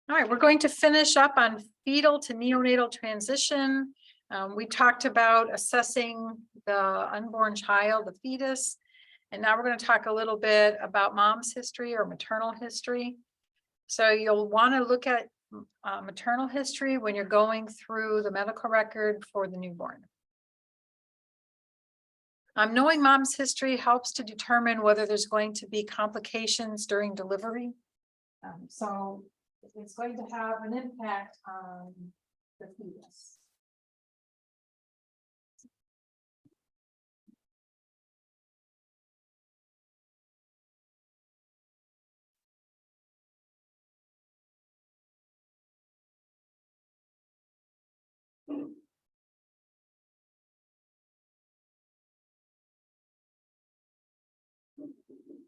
All right, we're going to finish up on fetal to neonatal transition. We talked about assessing the unborn child, the fetus, and now we're going to talk a little bit about mom's history or maternal history. So you'll want to look at maternal history when you're going through the medical record for the newborn. Knowing mom's history helps to determine whether there's going to be complications during delivery. So it's going to have an impact on the fetus.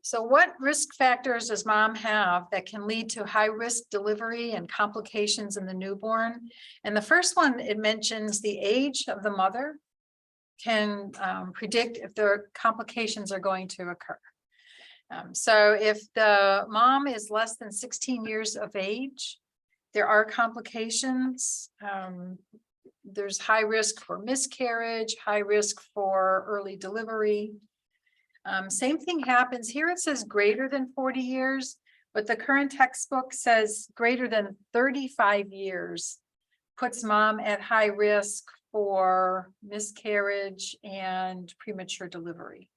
So what risk factors does mom have that can lead to high risk delivery and complications in the newborn? And the first one, it mentions the age of the mother can predict if there complications are going to occur. So if the mom is less than 16 years of age, there are complications. There's high risk for miscarriage, high risk for early delivery. Same thing happens here. It says greater than 40 years, but the current textbook says greater than 35 years puts mom at high risk for miscarriage and premature delivery.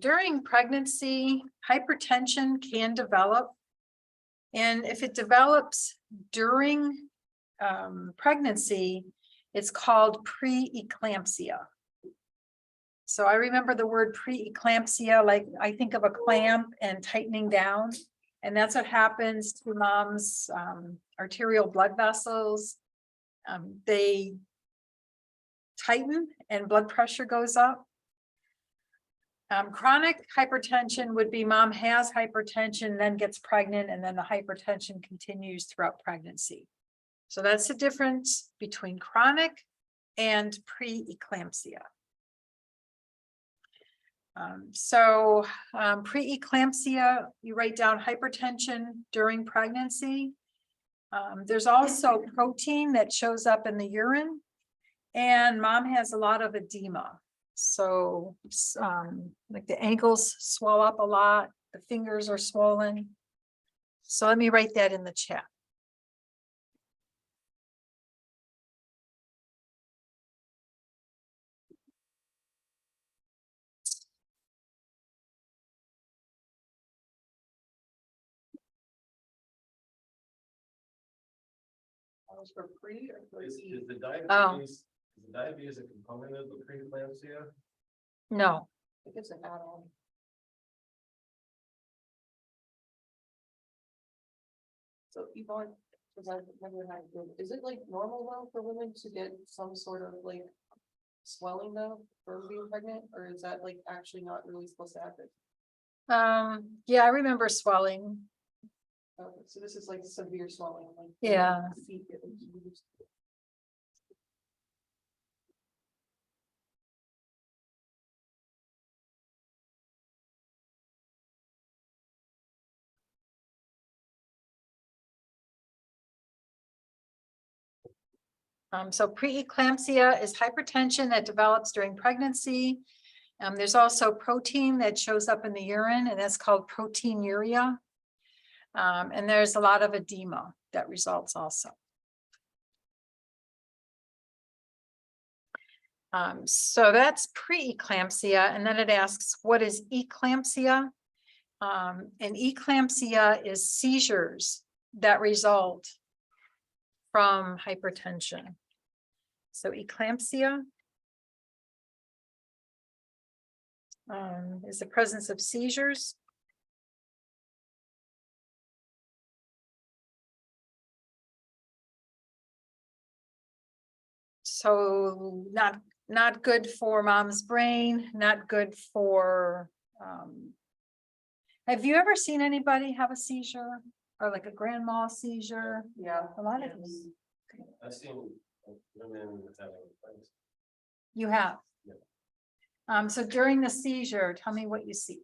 During pregnancy, hypertension can develop. And if it develops during pregnancy, it's called preeclampsia. So I remember the word preeclampsia, like I think of a clamp and tightening down. And that's what happens to mom's arterial blood vessels. They tighten and blood pressure goes up. Chronic hypertension would be mom has hypertension, then gets pregnant, and then the hypertension continues throughout pregnancy. So that's the difference between chronic and preeclampsia. Preeclampsia, you write down hypertension during pregnancy. There's also protein that shows up in the urine, and mom has a lot of edema. So like the ankles swell up a lot, the fingers are swollen. So let me write that in the chat. For pre or for Is E? the diabetes, is the diabetes a component of the preeclampsia? No. It's an add-on. So Yvonne, because I've never had it, is it like normal though for women to get some sort of like swelling though for being pregnant, or is that like actually not really supposed to happen? Yeah, I remember swelling. Okay, so this is like severe swelling, like Yeah. feet getting used. So preeclampsia is hypertension that develops during pregnancy. There's also protein that shows up in the urine, and that's called proteinuria. And there's a lot of edema that results also. So that's preeclampsia, and then it asks, what is eclampsia? And eclampsia is seizures that result from hypertension. So eclampsia is the presence of seizures. So not good for mom's brain, not good for, have you ever seen anybody have a seizure or like a grand mal seizure? Yeah. A lot of Yes. them. I've seen women having You have? Yeah. So during the seizure, tell me what you see.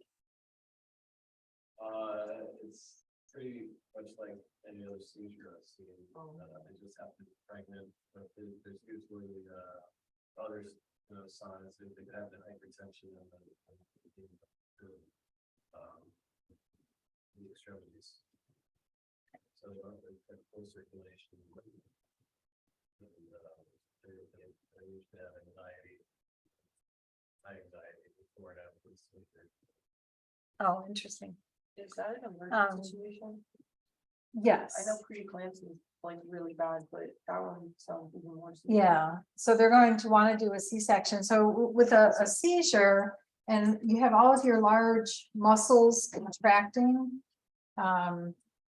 It's pretty much like any other seizure I've seen. They just have to be pregnant, but there's usually, others, signs that they have the hypertension and the extremities. So they have full circulation. And, they usually have anxiety before and after the seizure. Oh, interesting. Is that an Um, emergency situation? Yes. I know preeclampsia is like really bad, but that one sounds even more. severe. Yeah, so they're going to want to do a C-section. So with a seizure, and you have all of your large muscles contracting,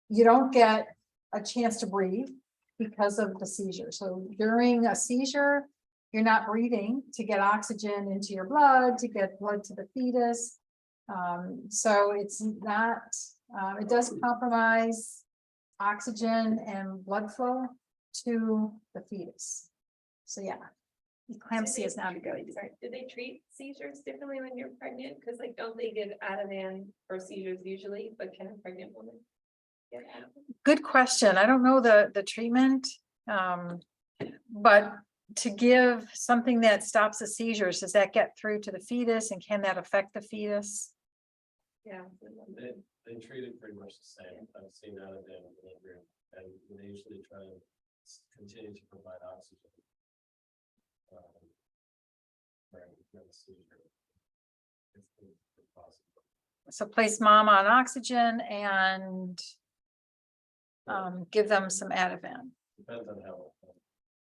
you don't get a chance to breathe because of the seizure. So during a seizure, you're not breathing to get oxygen into your blood, to get blood to the fetus. So it's not, it does compromise oxygen and blood flow to the fetus. So yeah, eclampsia is not a good idea. Sorry, do they treat seizures differently when you're pregnant? Because like, don't they give Ativan for seizures usually, but can a pregnant woman get Ativan? Good question. I don't know the treatment. But to give something that stops the seizures, does that get through to the fetus, and can that affect the fetus? Yeah. They treat it pretty much the same. I've seen that at the end of delivery, and they usually try to continue to provide oxygen. For the seizure, if possible. So place mom on oxygen and give them some Ativan. Depends on how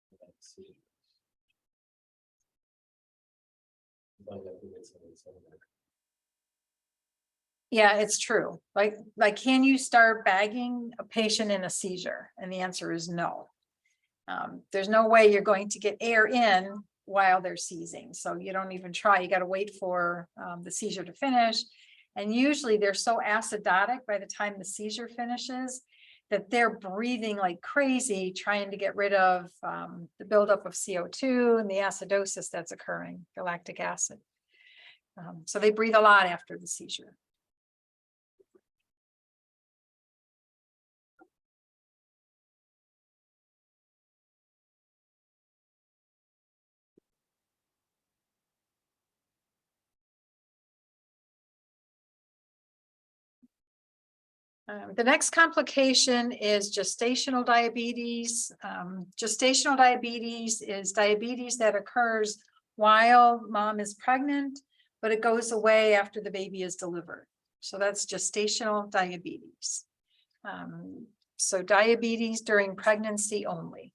the seizure. Yeah, it's true. Like, can you start bagging a patient in a seizure? And the answer is no. There's no way you're going to get air in while they're seizing. So you don't even try. You got to wait for the seizure to finish. And usually they're so acidotic by the time the seizure finishes that they're breathing like crazy, trying to get rid of the buildup of CO2 and the acidosis that's occurring, the lactic acid. So they breathe a lot after the seizure. The next complication is gestational diabetes. Gestational diabetes is diabetes that occurs while mom is pregnant, but it goes away after the baby is delivered. So that's gestational diabetes. So diabetes during pregnancy only.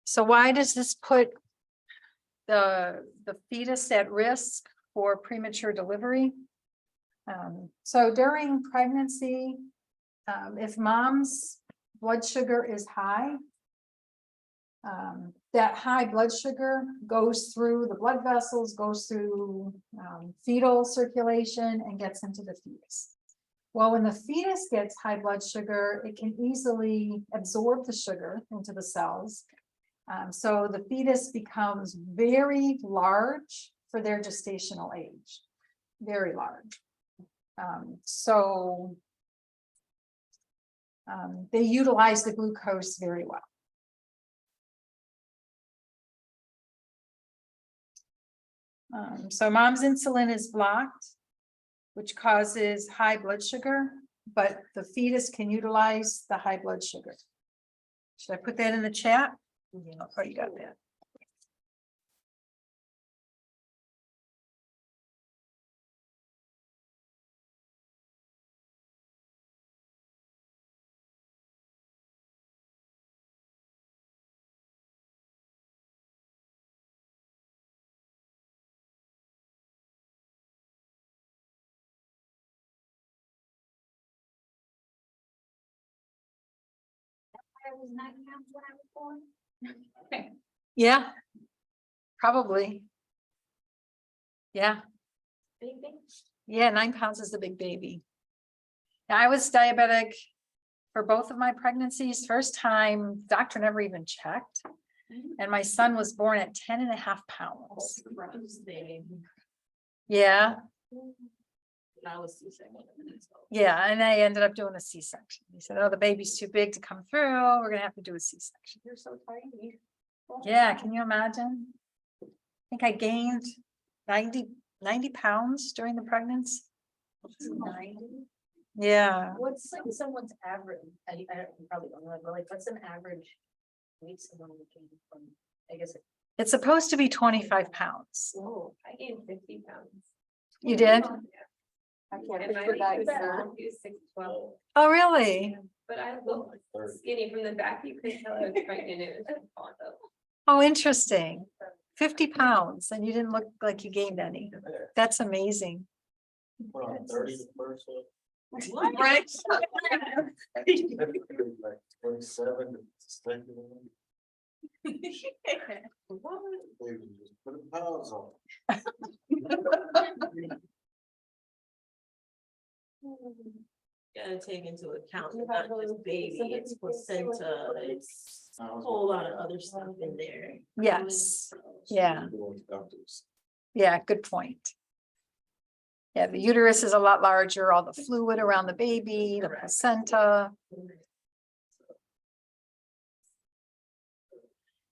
So why does this put the fetus at risk for premature delivery? So during pregnancy, if mom's blood sugar is high, that high blood sugar goes through the blood vessels, goes through fetal circulation and gets into the fetus. Well, when the fetus gets high blood sugar, it can easily absorb the sugar into the cells. So the fetus becomes very large for their gestational age, very large. They utilize the glucose very well. So mom's insulin is blocked, which causes high blood sugar, but the fetus can utilize the high blood sugar. Should I put that in the chat? Oh, you got that. I was 9 pounds when I was born. Yeah, probably. Yeah, Baby. Yeah, 9 pounds is the big baby. Now, I was diabetic for both of my pregnancies. First time, doctor never even checked. And my son was born at 10.5 pounds. Yeah, I was C-section. yeah, and I ended up doing a C-section. He said, oh, the baby's too big to come through. We're gonna have to do a C-section. You're so tiny. Yeah, can you imagine? I think I gained 90 pounds during the pregnancy. 90? Yeah, What's like someone's average, I don't, probably don't know, but like, what's an average weight someone would gain from, I guess. it's supposed to be 25 pounds. Oh, I gained 50 pounds. You did? I can't And my picture that. weight was 6'12", Oh, really? but I look skinny from the back. You couldn't tell I was pregnant. It was just awesome. Oh, interesting. 50 pounds and you didn't look like you gained any. That's amazing. Put on 30 the first one. Right? Like 27 the second one. They just put pounds on. Gotta take into account not just baby, it's placenta, it's a whole lot of other stuff in there. Yes, yeah, yeah, good point. Yeah, the uterus is a lot larger, all the fluid around the baby, the placenta.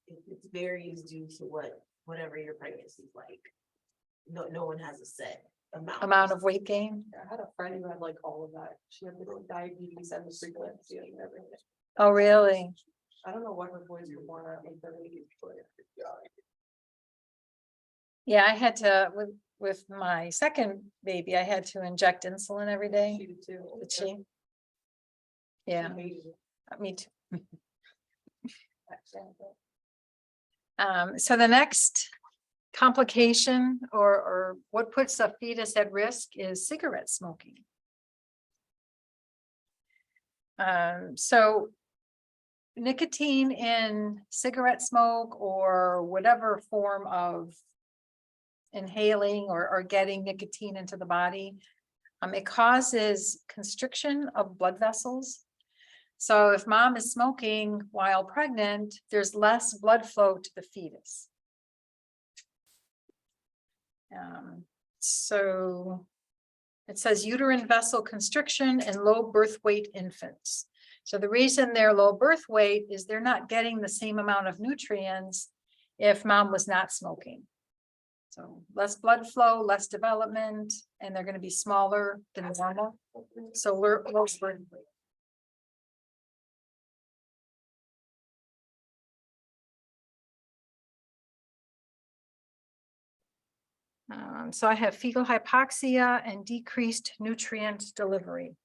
It varies due to whatever your pregnancy is like. No one has a set Amount of weight gain. I had a friend who had like all of that. She had like diabetes and the preeclampsia and everything. Oh, really? I don't know what her boys were born at, like 30. Yeah, I had to, with my second baby, I had to inject insulin every day. She did too. Did she? Yeah, She hated it. me too. So the next complication or what puts a fetus at risk is cigarette smoking. So nicotine in cigarette smoke or whatever form of inhaling or getting nicotine into the body, it causes constriction of blood vessels. So if mom is smoking while pregnant, there's less blood flow to the fetus. So it says uterine vessel constriction in low birth weight infants. So the reason they're low birth weight is they're not getting the same amount of nutrients if mom was not smoking. So less blood flow, less development, and they're going to be smaller than normal. So we're low birth weight. So I have fecal hypoxia and decreased nutrient delivery.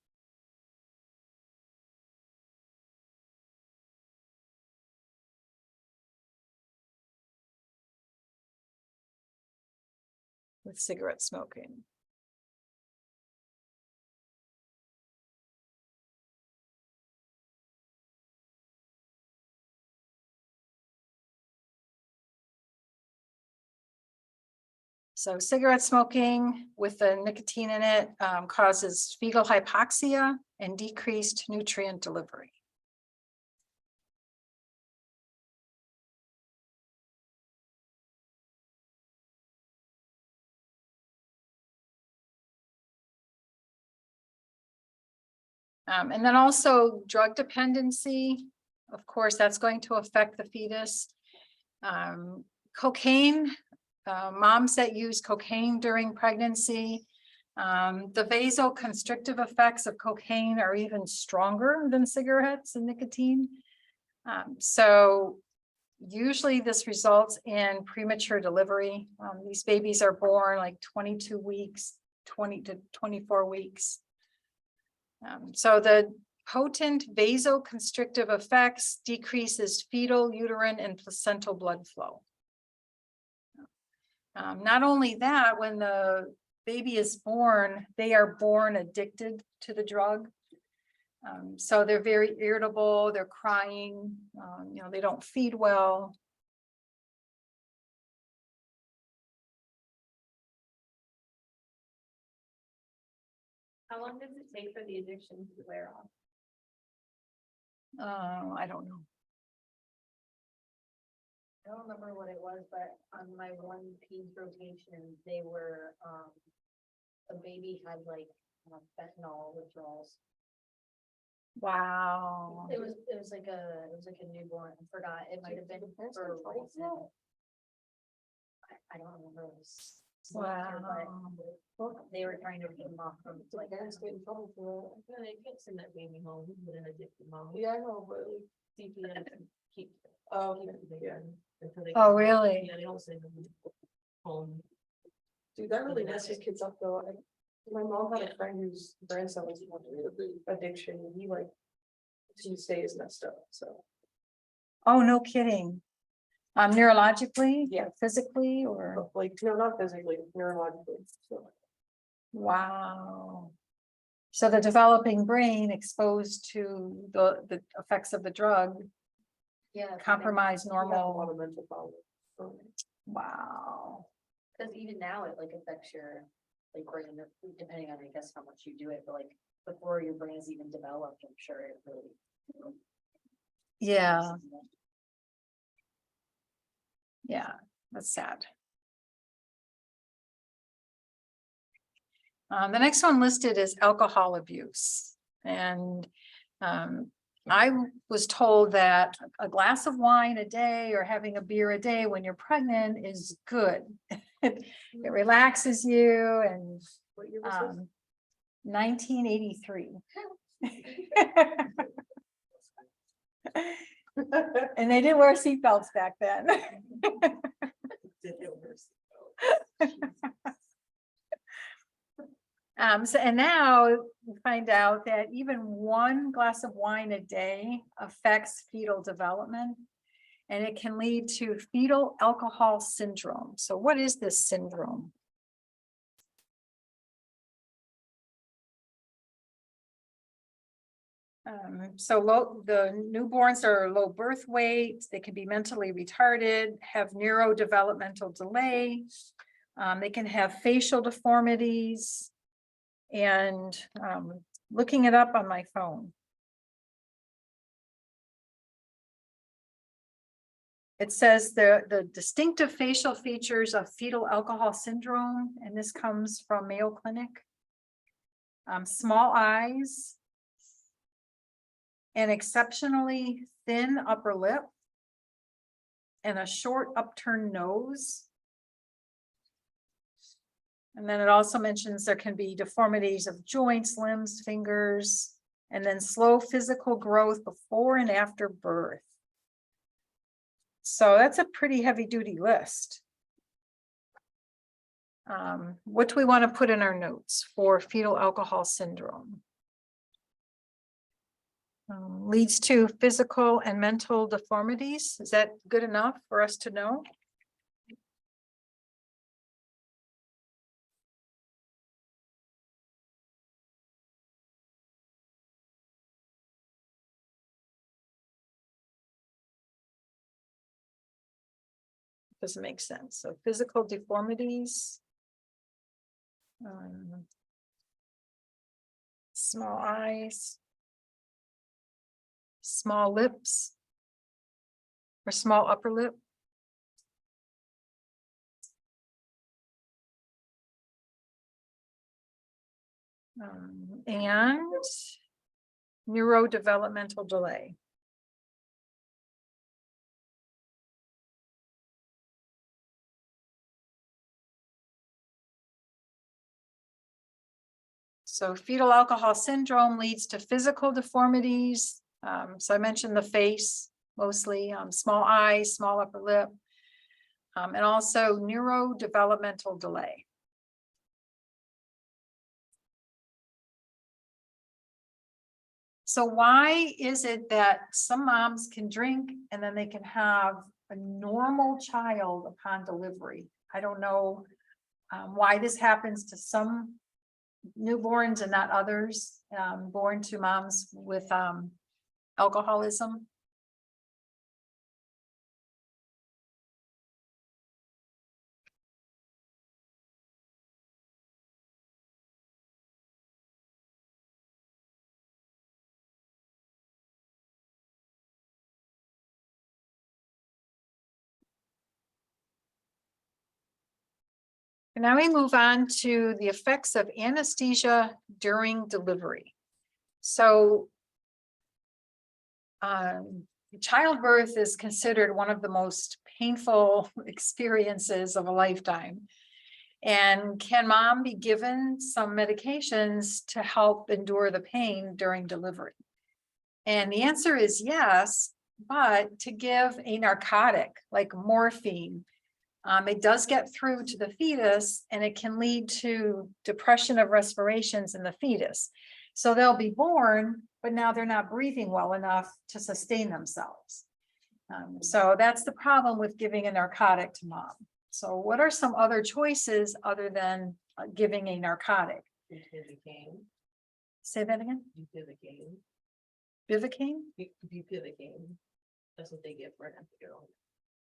With cigarette smoking. So cigarette smoking with the nicotine in it causes fecal hypoxia and decreased nutrient delivery. And then also drug dependency. Of course, that's going to affect the fetus. Cocaine, moms that use cocaine during pregnancy, the vasoconstrictive effects of cocaine are even stronger than cigarettes and nicotine. So usually this results in premature delivery. These babies are born like 22 weeks, 20 to 24 weeks. So the potent vasoconstrictive effects decreases fetal, uterine, and placental blood flow. Not only that, when the baby is born, they are born addicted to the drug. So they're very irritable, they're crying, they don't feed well. How long does it take for the addiction to wear off? I don't know. I don't remember what it was, but on my one peds rotation, they were, a baby had like fentanyl withdrawals. Wow. It was like a newborn, I forgot, it might have been for a reason. I don't remember. It was semester, Wow. but they were trying to get them off from like. Parents get in trouble for Yeah, they can't send that baby home with an addicted mom. that. Yeah, I know, but like, CPS keep. oh, keep the baby yeah. until they Oh, get home. really? Yeah, they don't send them home. Dude, that really messes kids up though. My mom had a friend whose grandson was with addiction, and he like, to this day is messed up, so. Oh, no kidding. Neurologically? Yeah. Physically or? But like, no, not physically, neurologically, so. Wow. So the developing brain exposed to the effects of the drug Yeah. compromise He had a lot normal. of mental problems. So, Wow. Cause even now it like affects your, like, brain, depending on, I guess, how much you do it, but like, before your brain is even developed, I'm sure it really. Yeah, yeah, that's sad. The next one listed is alcohol abuse. And I was told that a glass of wine a day or having a beer a day when you're pregnant is good. It relaxes you and what year was this? 1983. And they didn't wear seatbelts back then. So, and now we find out that even one glass of wine a day affects fetal development, and it can lead to fetal alcohol syndrome. So what is this syndrome? The newborns are low birth weight, they can be mentally retarded, have neurodevelopmental delay. They can have facial deformities. And looking it up on my phone. It says the distinctive facial features of fetal alcohol syndrome, and this comes from Mayo Clinic. Small eyes, an exceptionally thin upper lip, and a short upturned nose. And then it also mentions there can be deformities of joints, limbs, fingers, and then slow physical growth before and after birth. So that's a pretty heavy duty list. What do we want to put in our notes for fetal alcohol syndrome? Leads to physical and mental deformities. Is that good enough for us to know? Doesn't make sense. So physical deformities. Small eyes. Small lips. Or small upper lip. And neurodevelopmental delay. So fetal alcohol syndrome leads to physical deformities. So I mentioned the face mostly, small eyes, small upper lip, and also neurodevelopmental delay. So why is it that some moms can drink and then they can have a normal child upon delivery? I don't know why this happens to some newborns and not others, born to moms with alcoholism. And now we move on to the effects of anesthesia during delivery. So childbirth is considered one of the most painful experiences of a lifetime. And can mom be given some medications to help endure the pain during delivery? And the answer is yes, but to give a narcotic like morphine, it does get through to the fetus and it can lead to depression of respirations in the fetus. So they'll be born, but now they're not breathing well enough to sustain themselves. So that's the problem with giving a narcotic to mom. So what are some other choices other than giving a narcotic? Bupivacaine, Say that again? bupivacaine, Bivacaine? bupivacaine. That's what they get for an epidural.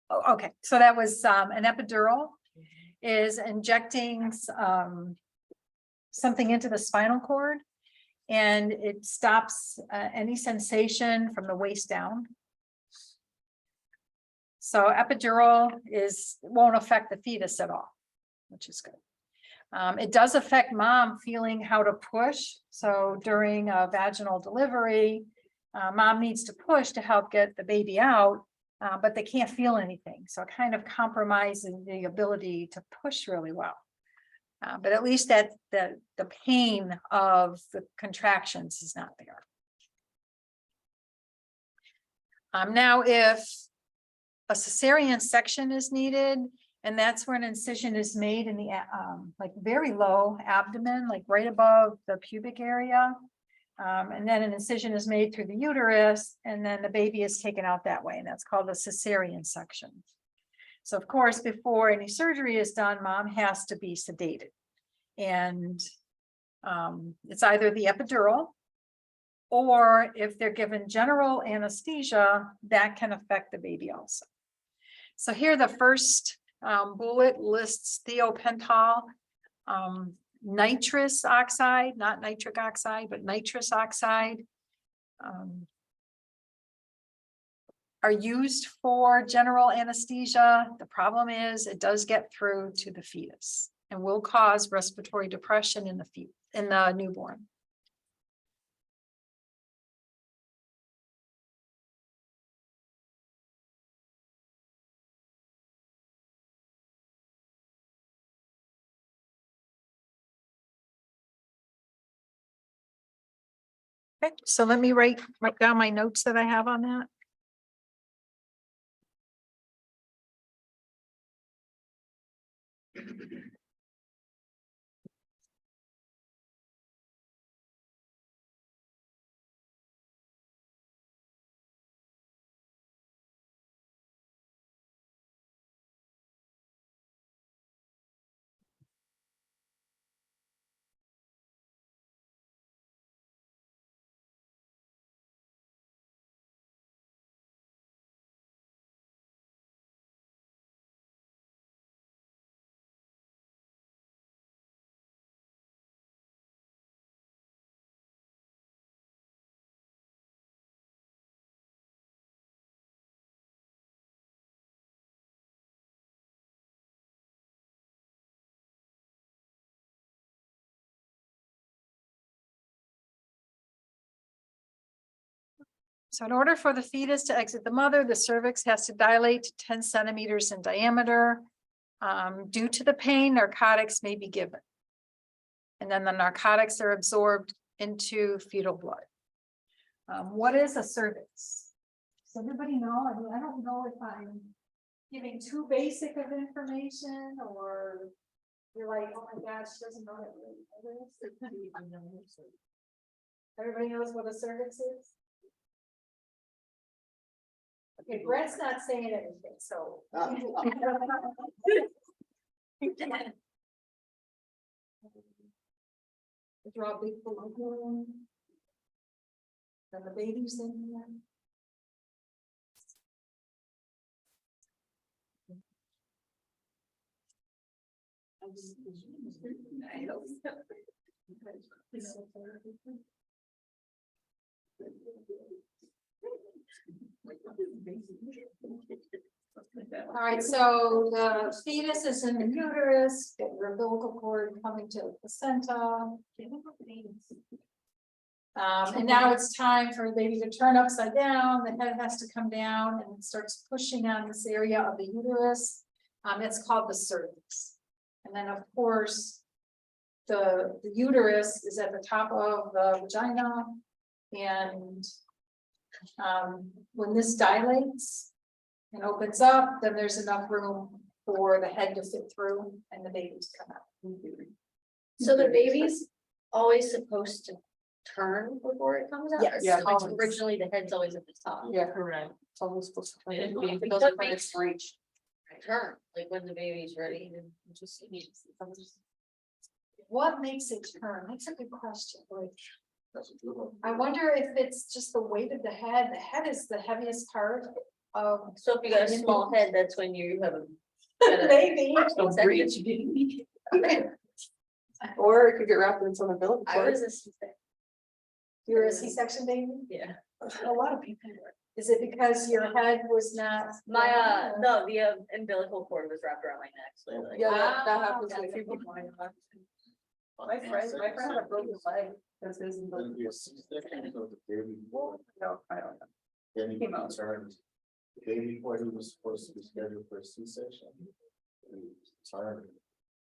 Oh, okay, so that was an epidural is injecting something into the spinal cord, and it stops any sensation from the waist down. So epidural won't affect the fetus at all, which is good. It does affect mom feeling how to push. So during a vaginal delivery, mom needs to push to help get the baby out, but they can't feel anything. So it kind of compromises the ability to push really well. But at least that the pain of the contractions is not there. Now, if a cesarean section is needed, and that's where an incision is made in the like very low abdomen, like right above the pubic area. And then an incision is made through the uterus, and then the baby is taken out that way, and that's called a cesarean section. So of course, before any surgery is done, mom has to be sedated. And it's either the epidural, or if they're given general anesthesia, that can affect the baby also. So here the first bullet lists thiopental, nitrous oxide, not nitric oxide, but nitrous oxide, are used for general anesthesia. The problem is it does get through to the fetus and will cause respiratory depression in the newborn. Okay, so let me write down my notes that I have on that. So in order for the fetus to exit the mother, the cervix has to dilate to 10 centimeters in diameter. Due to the pain, narcotics may be given. And then the narcotics are absorbed into fetal blood. What is a cervix? Does everybody know? I mean, I don't know if I'm giving too basic of information, or you're like, oh my gosh, she doesn't know what it is. Everybody knows what a cervix is? Okay, Brett's not saying anything, so. Draw a big balloon. And the baby's in there. I hope so. All right, so the fetus is in the uterus, get your umbilical cord coming to the placenta. And now it's time for the baby to turn upside down, the head has to come down and it starts pushing on this area of the uterus. It's called the cervix. And then, of course, the uterus is at the top of the vagina. And when this dilates and opens up, then there's enough room for the head to fit through and the baby to come out. So the baby's always supposed to turn before it comes out? Yes. Yeah, Like always. originally the head's always at the top. Yeah, Correct. it's almost supposed to. It It makes- goes What when makes- it's reached. Turn, like when the baby's ready and just. What makes it turn? That's a good question. I wonder if it's just the weight of the head. The head is the heaviest part of. So if you got a small head, that's when you have a. Maybe. Or it could get wrapped in some umbilical I cord. was a C-section. You're a C-section baby? Yeah. A lot of people were. Is it because your head was not? My, no, the umbilical cord was wrapped around my neck, so like. Yeah, that Wow, happens to a that's few people I know. My friend had a broken leg because his. Then be a C-section of the baby. No, I don't know. Any Came out. concerns? The day before he was supposed to be scheduled for a C-section. He was tired.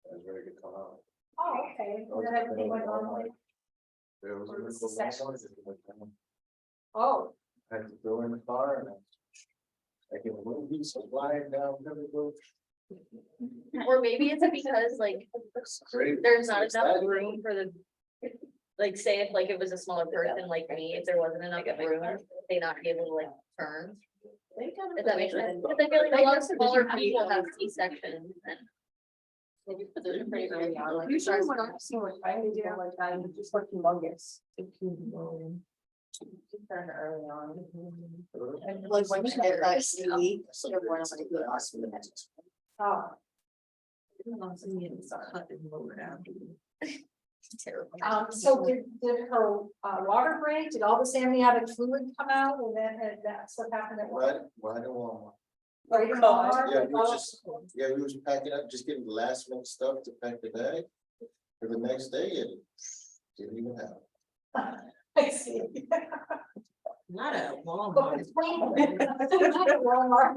I was ready to come out. Oh, okay. Then everything went normally. There was a Or little C-section. noise that went down. Oh, I had to go in the car and I can move these flying down. Or maybe it's because like there's not enough room for the. Like, say if like it was a smaller person like me, if there wasn't enough room, they not be able to like turn. If that makes sense, because I feel like a lot of smaller people have C-sections and. Usually when I'm seeing like tiny people like that, it's just like humongous. Turn early on. And like when you get like sleep, everyone else like ask me that. oh. Terrible. So did her water break? Did all this amniotic fluid come out? And that's what happened at work? Right along. Right in the heart? Yeah, we was just, we was packing up, just getting the last minute stuff to pack the bag for the next day and didn't even have. I see. Not at But Walmart. between- not at Walmart.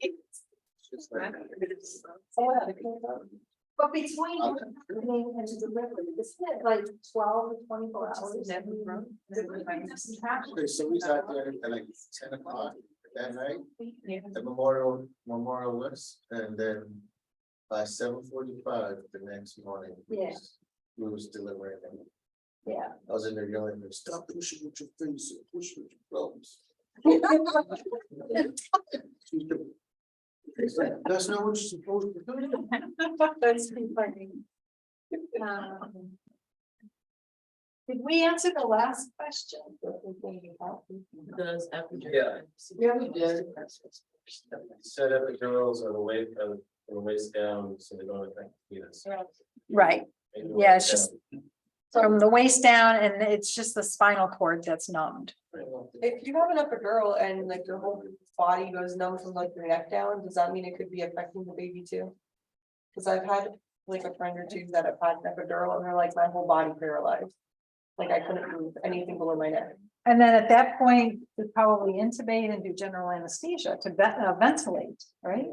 It's just like- But between happening and delivery, isn't it like 12 to 24 hours? Okay, so we got there at like 10 o'clock that night, the memorial list, and then by 7:45 the next morning. Yeah. We was delivering them. Yeah. I was in there yelling, stop pushing with your face, push with your thumbs. That's not what you're supposed to do. That's pretty funny. Did we answer the last question? Does after. Yeah. Yeah, we did. Set up the girls or the waist down, so they don't affect the penis. Right, Maybe the Yeah, waist it's just- down. from the waist down, and it's just the spinal cord that's numbed. If you have enough a girl and like your whole body goes numb from like your neck down, does that mean it could be affecting the baby too? Cause I've had like a friend or two that have had an epidural and they're like, my whole body paralyzed. Like I couldn't move anything below my neck. And then at that point, we probably intubate and do general anesthesia to ventilate, right?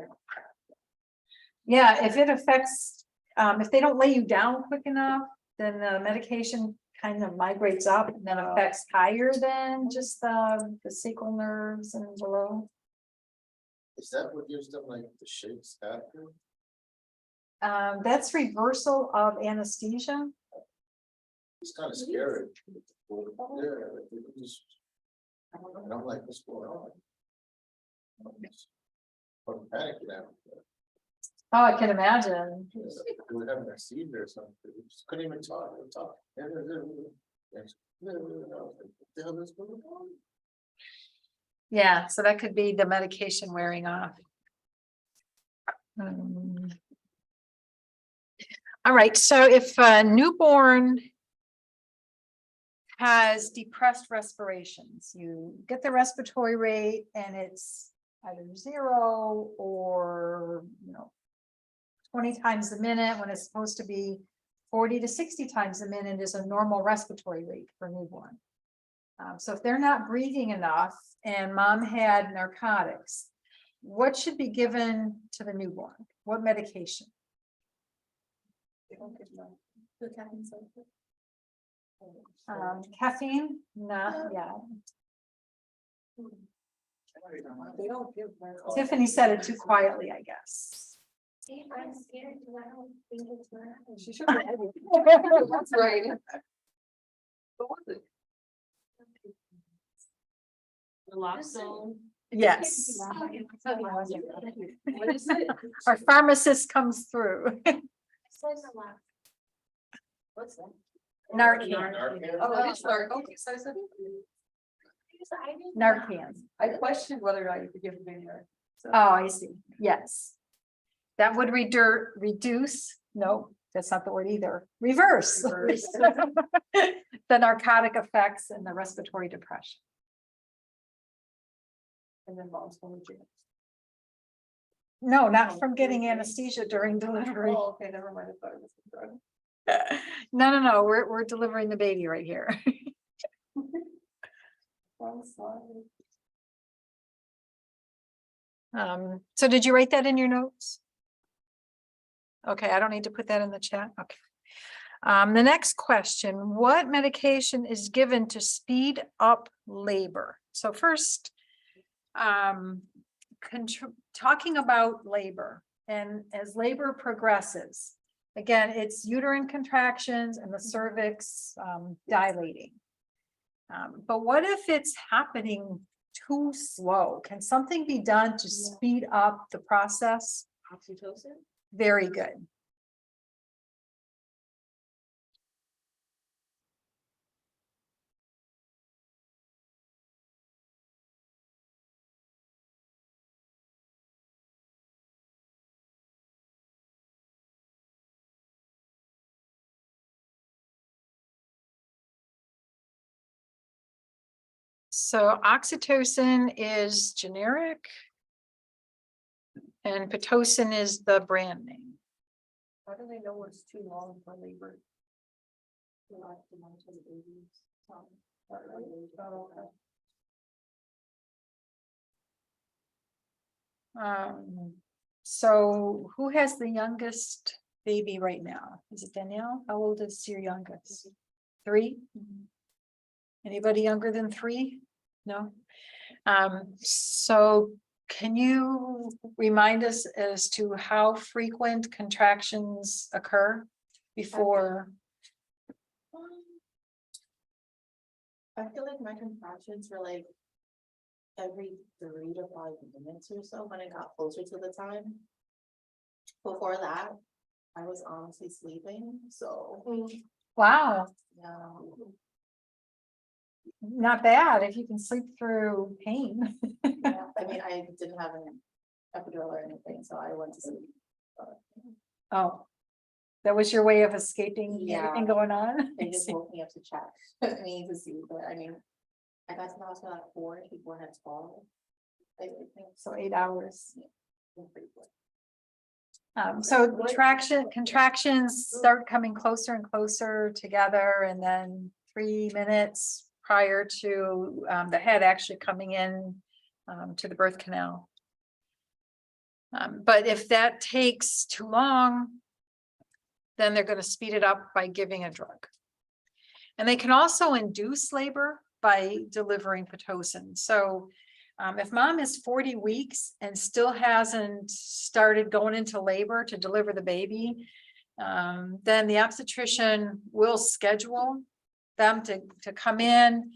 Yeah, if it affects, if they don't lay you down quick enough, then the medication kind of migrates up and then affects higher than just the sacral nerves and below. Is that what gives them like the shakes after? That's reversal of anesthesia. It's kind of scary. Yeah, like, they just- and I'm like, what's going on? I'm panicking now. Oh, I can imagine. We were having a seizure or something. We just couldn't even talk. Yes. What the hell is going on? Yeah, so that could be the medication wearing off. All right, so if a newborn has depressed respirations, you get the respiratory rate and it's either 0 or, 20 times a minute when it's supposed to be 40 to 60 times a minute is a normal respiratory rate for a newborn. So if they're not breathing enough and mom had narcotics, what should be given to the newborn? What medication? Caffeine? Not yet. They don't give. Tiffany said it too quietly, I guess. See, I'm scared, 'cause I don't think it's right. She should. That's right. What was it? Naloxone. Yes, What is it? our pharmacist comes through. What's that? Narcan, Oh, it's dark. Okay, so I said. Narcan. I questioned whether or not you could give a video. Oh, I see. Yes. That would reduce, no, that's not the word either. Reverse. Reverse. The narcotic effects and the respiratory depression. And then mom's going to jail. No, not from getting anesthesia during delivery. Oh, okay, never mind. I thought it was the drug. No, we're delivering the baby right here. Wrong slide. So did you write that in your notes? Okay, I don't need to put that in the chat. Okay. The next question, what medication is given to speed up labor? So first, talking about labor and as labor progresses, again, it's uterine contractions and the cervix dilating. But what if it's happening too slow? Can something be done to speed up the process? Oxytocin. Very good. So oxytocin is generic. And Pitocin is the brand name. How do they know it's too long for labor? Oh, okay. So who has the youngest baby right now? Is it Danielle? How old is your youngest? 3? Anybody younger than 3? No. So can you remind us as to how frequent contractions occur before? I feel like my contractions were like every 3 to 5 minutes or so when it got closer to the time. Before that, I was honestly sleeping, so Wow, yeah. not bad if you can sleep through pain. Yeah, I mean, I didn't have an epidural or anything, so I went to sleep. Oh, that was your way of escaping Yeah. everything going on? They just woke me up to check me to see, but I mean, I got to the hospital at 4, people had 12. I think So 8 hours. pretty quick. So contractions start coming closer and closer together, and then 3 minutes prior to the head actually coming in to the birth canal. But if that takes too long, then they're going to speed it up by giving a drug. And they can also induce labor by delivering Pitocin. So if mom is 40 weeks and still hasn't started going into labor to deliver the baby, then the obstetrician will schedule them to come in,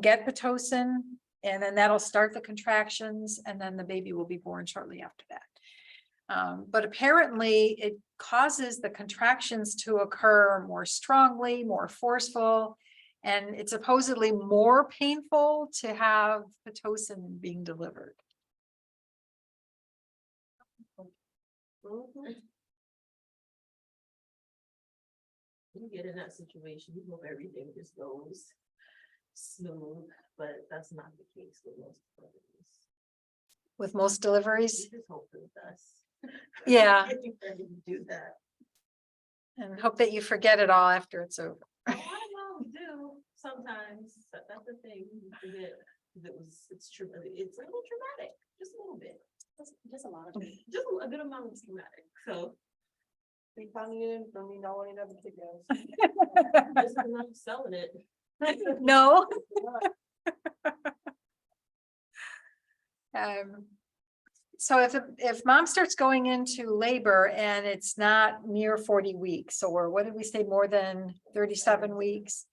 get Pitocin, and then that'll start the contractions, and then the baby will be born shortly after that. But apparently it causes the contractions to occur more strongly, more forceful, and it's supposedly more painful to have Pitocin being delivered. You get in that situation, you hope everything just goes smooth, but that's not the case with most mothers. with most deliveries. We just hope for the best. Yeah, I think they're gonna do that. and hope that you forget it all after it's over. I don't know, we do sometimes, that's the thing, we forget, 'cause it's true, it's a little traumatic, just a little bit, Just a lot of. just a good amount of traumatic, so. We found it in for me not wanting to have a kid, guys. This is not selling it. No. So if mom starts going into labor and it's not near 40 weeks, or what did we say, more than 37 weeks,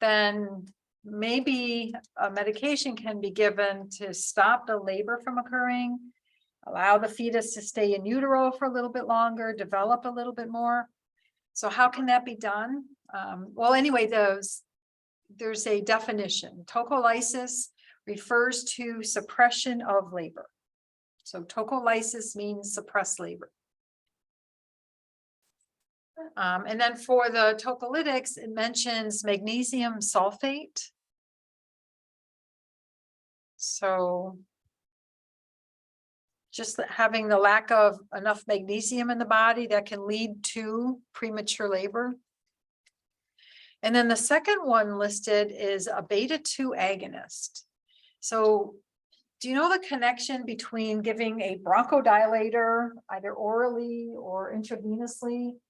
then maybe a medication can be given to stop the labor from occurring, allow the fetus to stay in utero for a little bit longer, develop a little bit more. So how can that be done? Well, anyway, there's a definition. Tocolysis refers to suppression of labor. So tocolysis means suppress labor. And then for the tocolytics, it mentions magnesium sulfate. So just having the lack of enough magnesium in the body that can lead to premature labor. And then the second one listed is a beta-2 agonist. So do you know the connection between giving a bronchodilator either orally or intravenously?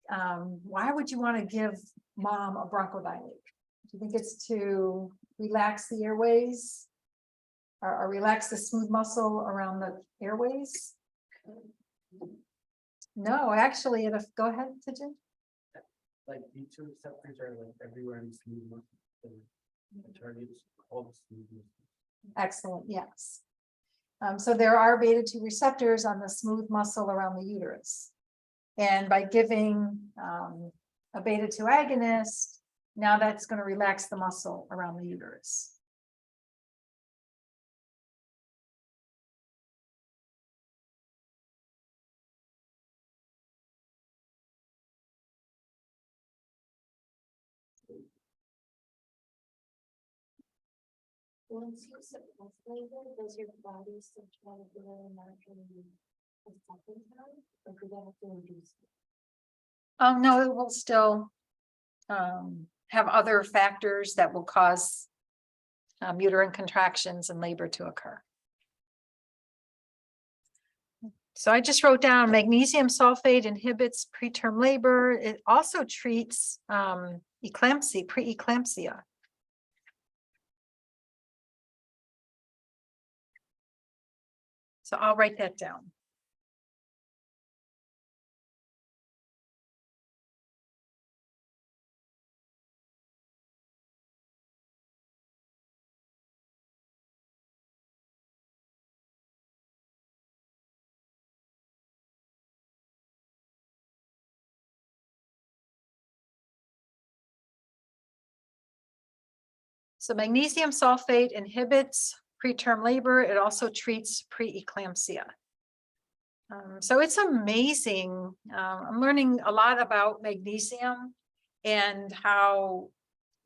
Why would you want to give mom a bronchodilator? Do you think it's to relax the airways? Or relax the smooth muscle around the airways? No, actually, go ahead, Tijin. Like D2 receptors are like everywhere in the smooth muscle. The targets all the smooth muscle. Excellent, yes. So there are beta-2 receptors on the smooth muscle around the uterus. And by giving a beta-2 agonist, now that's going to relax the muscle around the uterus. Once you suppress labor, does your body still try to do it naturally a second time, or do they have to induce it? Oh, no, it will still have other factors that will cause uterine contractions and labor to occur. So I just wrote down magnesium sulfate inhibits preterm labor. It also treats eclampsia, preeclampsia. So I'll write that down. So magnesium sulfate inhibits preterm labor. It also treats preeclampsia. So it's amazing. I'm learning a lot about magnesium and how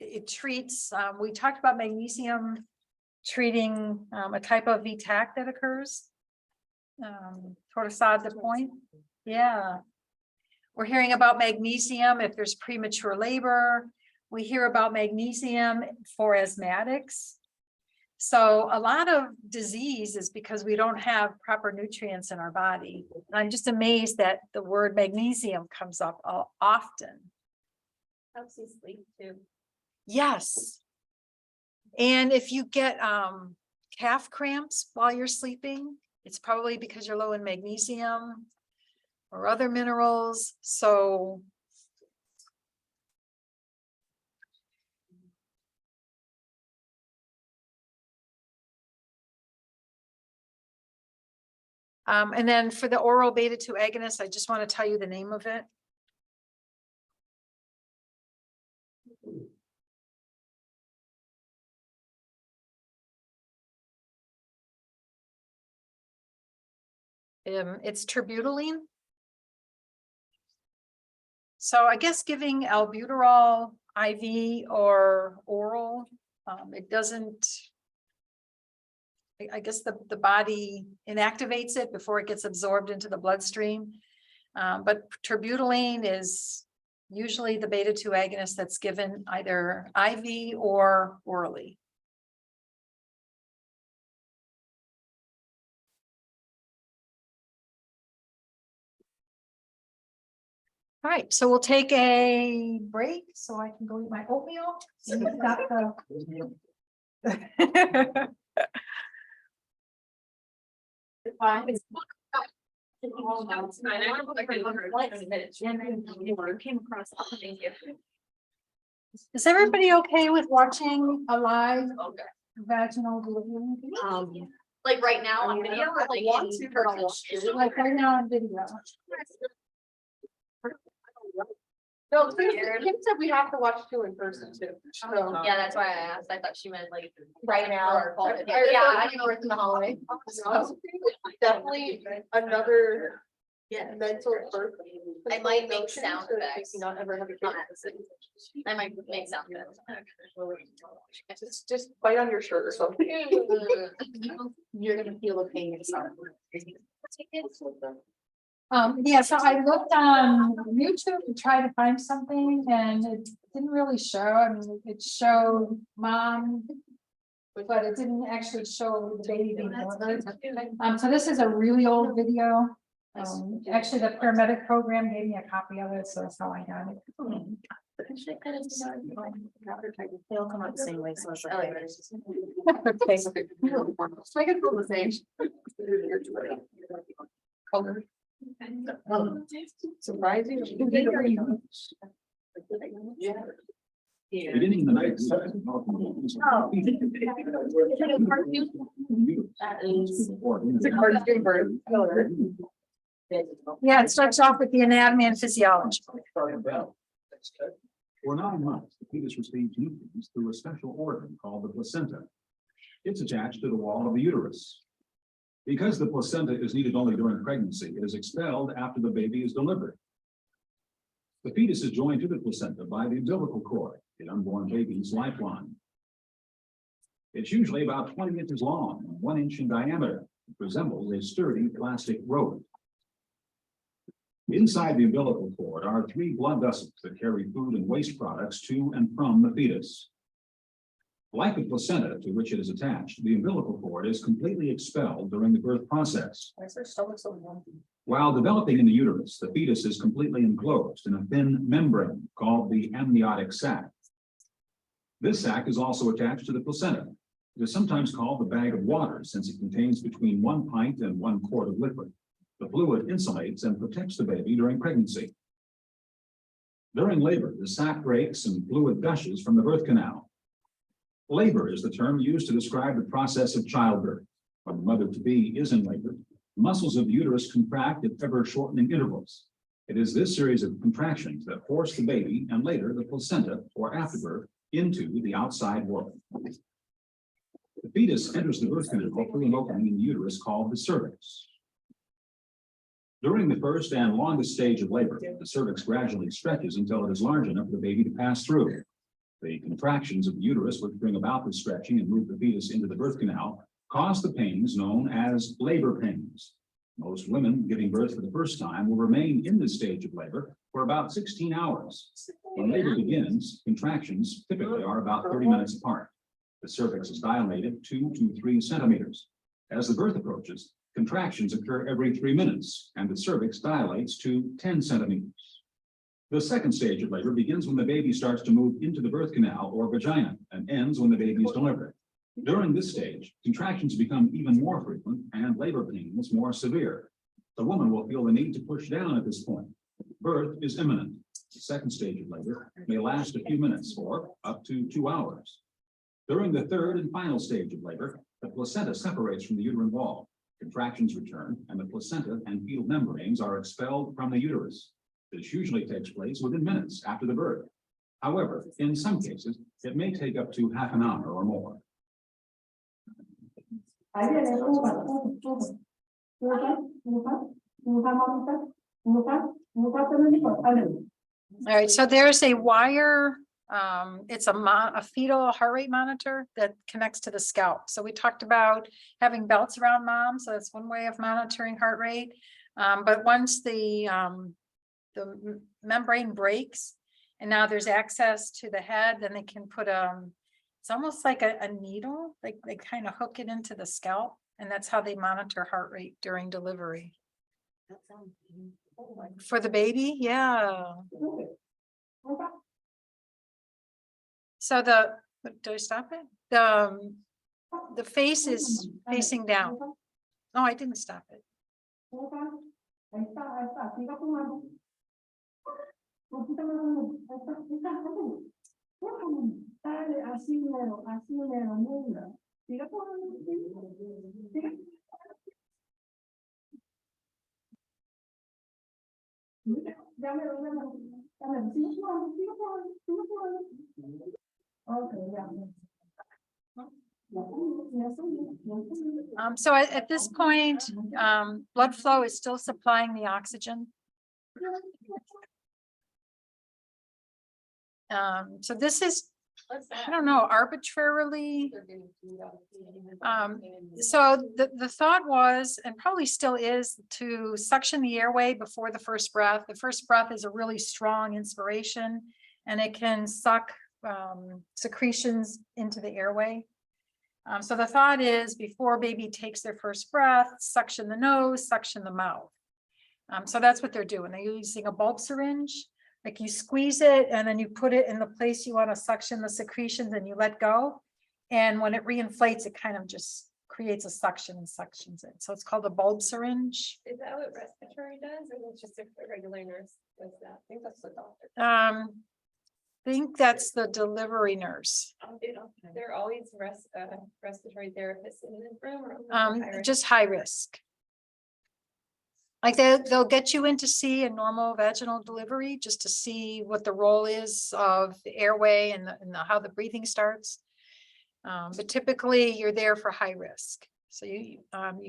it treats. We talked about magnesium treating a type of VTAC that occurs. Torsade de point. Yeah. We're hearing about magnesium if there's premature labor. We hear about magnesium for asthmatics. So a lot of disease is because we don't have proper nutrients in our body. And I'm just amazed that the word magnesium comes up often. Helps you sleep too. Yes. And if you get calf cramps while you're sleeping, it's probably because you're low in magnesium or other minerals. So and then for the oral beta-2 agonist, I just want to tell you the name of it. It's terbutaline. So I guess giving albuterol IV or oral, it I guess the body inactivates it before it gets absorbed into the bloodstream. But terbutaline is usually the beta-2 agonist that's given either IV or orally. All right, so we'll take a break so I can go eat my oatmeal. And we've got the- Is everybody okay with watching a live vaginal delivery? Like right now on video or like in person? Like right now on video. No, Kim said we have to watch two in person too. So, Yeah, that's why I asked. I thought she meant like right now. Yeah, I know it's in the hallway. So, definitely another Yeah. mental birth. I might make sound So that effects. you not ever have a kid. I might make sound effects. Just bite on your shirt or something. You're gonna feel the pain inside. Yeah, so I looked on YouTube to try to find something and it didn't really show. I mean, it showed mom, but it didn't actually show the baby being delivered. So this is a really old video. Actually, the paramedic program gave me a copy of it, so that's how I got it. They'll come out the same way, so it's like. Make it feel the same. Color. Surprising. Beginning the night. It's a cartoon bird. Color. Yeah, it starts off with the anatomy and physiology. For 9 months, the fetus receives nutrients through a special organ called the placenta. It's attached to the wall of the uterus. Because the placenta is needed only during pregnancy, it is expelled after the baby is delivered. The fetus is joined to the placenta by the umbilical cord, the unborn baby's lifeline. It's usually about 20 inches long and 1 inch in diameter. It resembles a sturdy plastic rope. Inside the umbilical cord are 3 blood vessels that carry food and waste products to and from the fetus. Like the placenta to which it is attached, the umbilical cord is completely expelled during the birth process. Why is their stomach so lumpy? While developing in the uterus, the fetus is completely enclosed in a thin membrane called the amniotic sac. This sac is also attached to the placenta. It is sometimes called the bag of water since it contains between 1 pint and 1 quart of liquid. The fluid insulates and protects the baby during pregnancy. During labor, the sac breaks and fluid gushes from the birth canal. Labor is the term used to describe the process of childbirth. When the mother-to-be is in labor, muscles of the uterus contract at ever-shortening intervals. It is this series of contractions that force the baby and later the placenta or afterbirth into the outside world. The fetus enters the birth canal through an opening in the uterus called the cervix. During the first and longest stage of labor, the cervix gradually stretches until it is large enough for the baby to pass through. The contractions of the uterus, which bring about the stretching and move the fetus into the birth canal, cause the pains known as labor pains. Most women giving birth for the first time will remain in this stage of labor for about 16 hours. When labor begins, contractions typically are about 30 minutes apart. The cervix is dilated 2 to 3 centimeters. As the birth approaches, contractions occur every 3 minutes, and the cervix dilates to 10 centimeters. The second stage of labor begins when the baby starts to move into the birth canal or vagina and ends when the baby is delivered. During this stage, contractions become even more frequent and labor pains more severe. The woman will feel the need to push down at this point. Birth is imminent. The second stage of labor may last a few minutes or up to 2 hours. During the third and final stage of labor, the placenta separates from the uterine wall. Contractions return, and the placenta and fetal membranes are expelled from the uterus. This usually takes place within minutes after the birth. However, in some cases, it may take up to half an hour or more. All right, so there's a wire It's a fetal heart rate monitor that connects to the scalp. So we talked about having belts around mom, so that's one way of monitoring heart rate. But once the membrane breaks and now there's access to the head, then they can put it's almost like a needle, like they kind of hook it into the scalp, and that's how they monitor heart rate during delivery. That sounds For the baby, yeah. So do I stop it? The face is facing down. No, I didn't stop it. So at this point, blood flow is still supplying the oxygen. So this is, I don't know, arbitrarily. So the thought was, and probably still is, to suction the airway before the first breath. The first breath is a really strong inspiration, and it can suck secretions into the airway. So the thought is, before baby takes their first breath, suction the nose, suction the mouth. So that's what they're doing. They're using a bulb syringe. Like you squeeze it and then you put it in the place you want to suction the secretions and you let go. And when it reinflates, it kind of just creates a suction and suctions it. So it's called a bulb syringe. Is that what respiratory does, or is it just a regular nurse does that? I think that's the doctor. Think that's the delivery nurse. They're always respiratory therapists in the room. Or Just high risk. Like they'll get you in to see a normal vaginal delivery just to see what the role is of the airway and how the breathing starts. But typically you're there for high risk. So you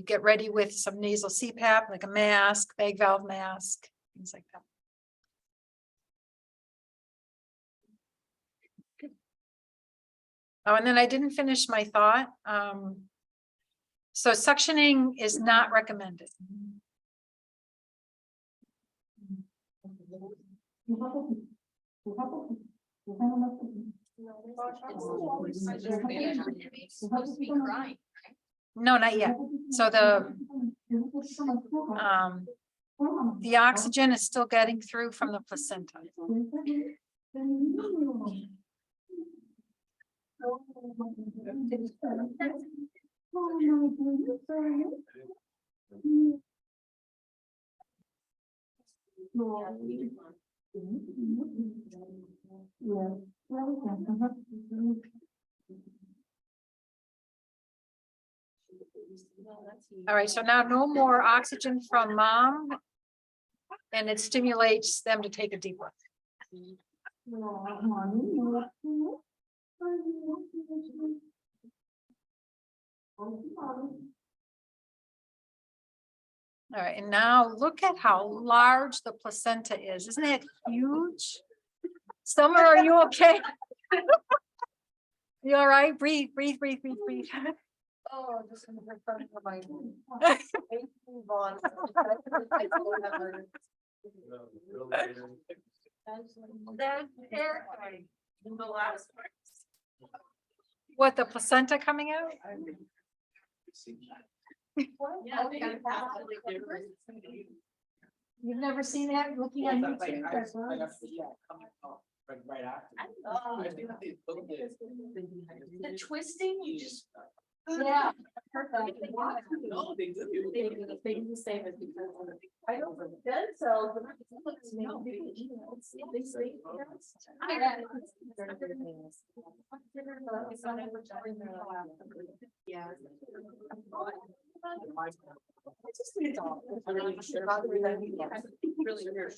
get ready with some nasal CPAP, like a mask, vague valve mask, things like that. Oh, and then I didn't finish my thought. So suctioning is not recommended. Supposed to be crying. No, not yet. So the oxygen is still getting through from the placenta. All right, so now no more oxygen from mom, and it stimulates them to take a deep breath. All right, and now look at how large the placenta is. Isn't it huge? Summer, are you okay? You all right? Breathe, breathe, breathe, breathe, breathe. Oh, just in the front of my. Vaughn. What, the placenta coming out? You've never seen that looking on YouTube? That's right. The twisting, you just. Yeah. They do the same as because I don't think dead cells. They say. yeah. I just need to. I'm really sure about really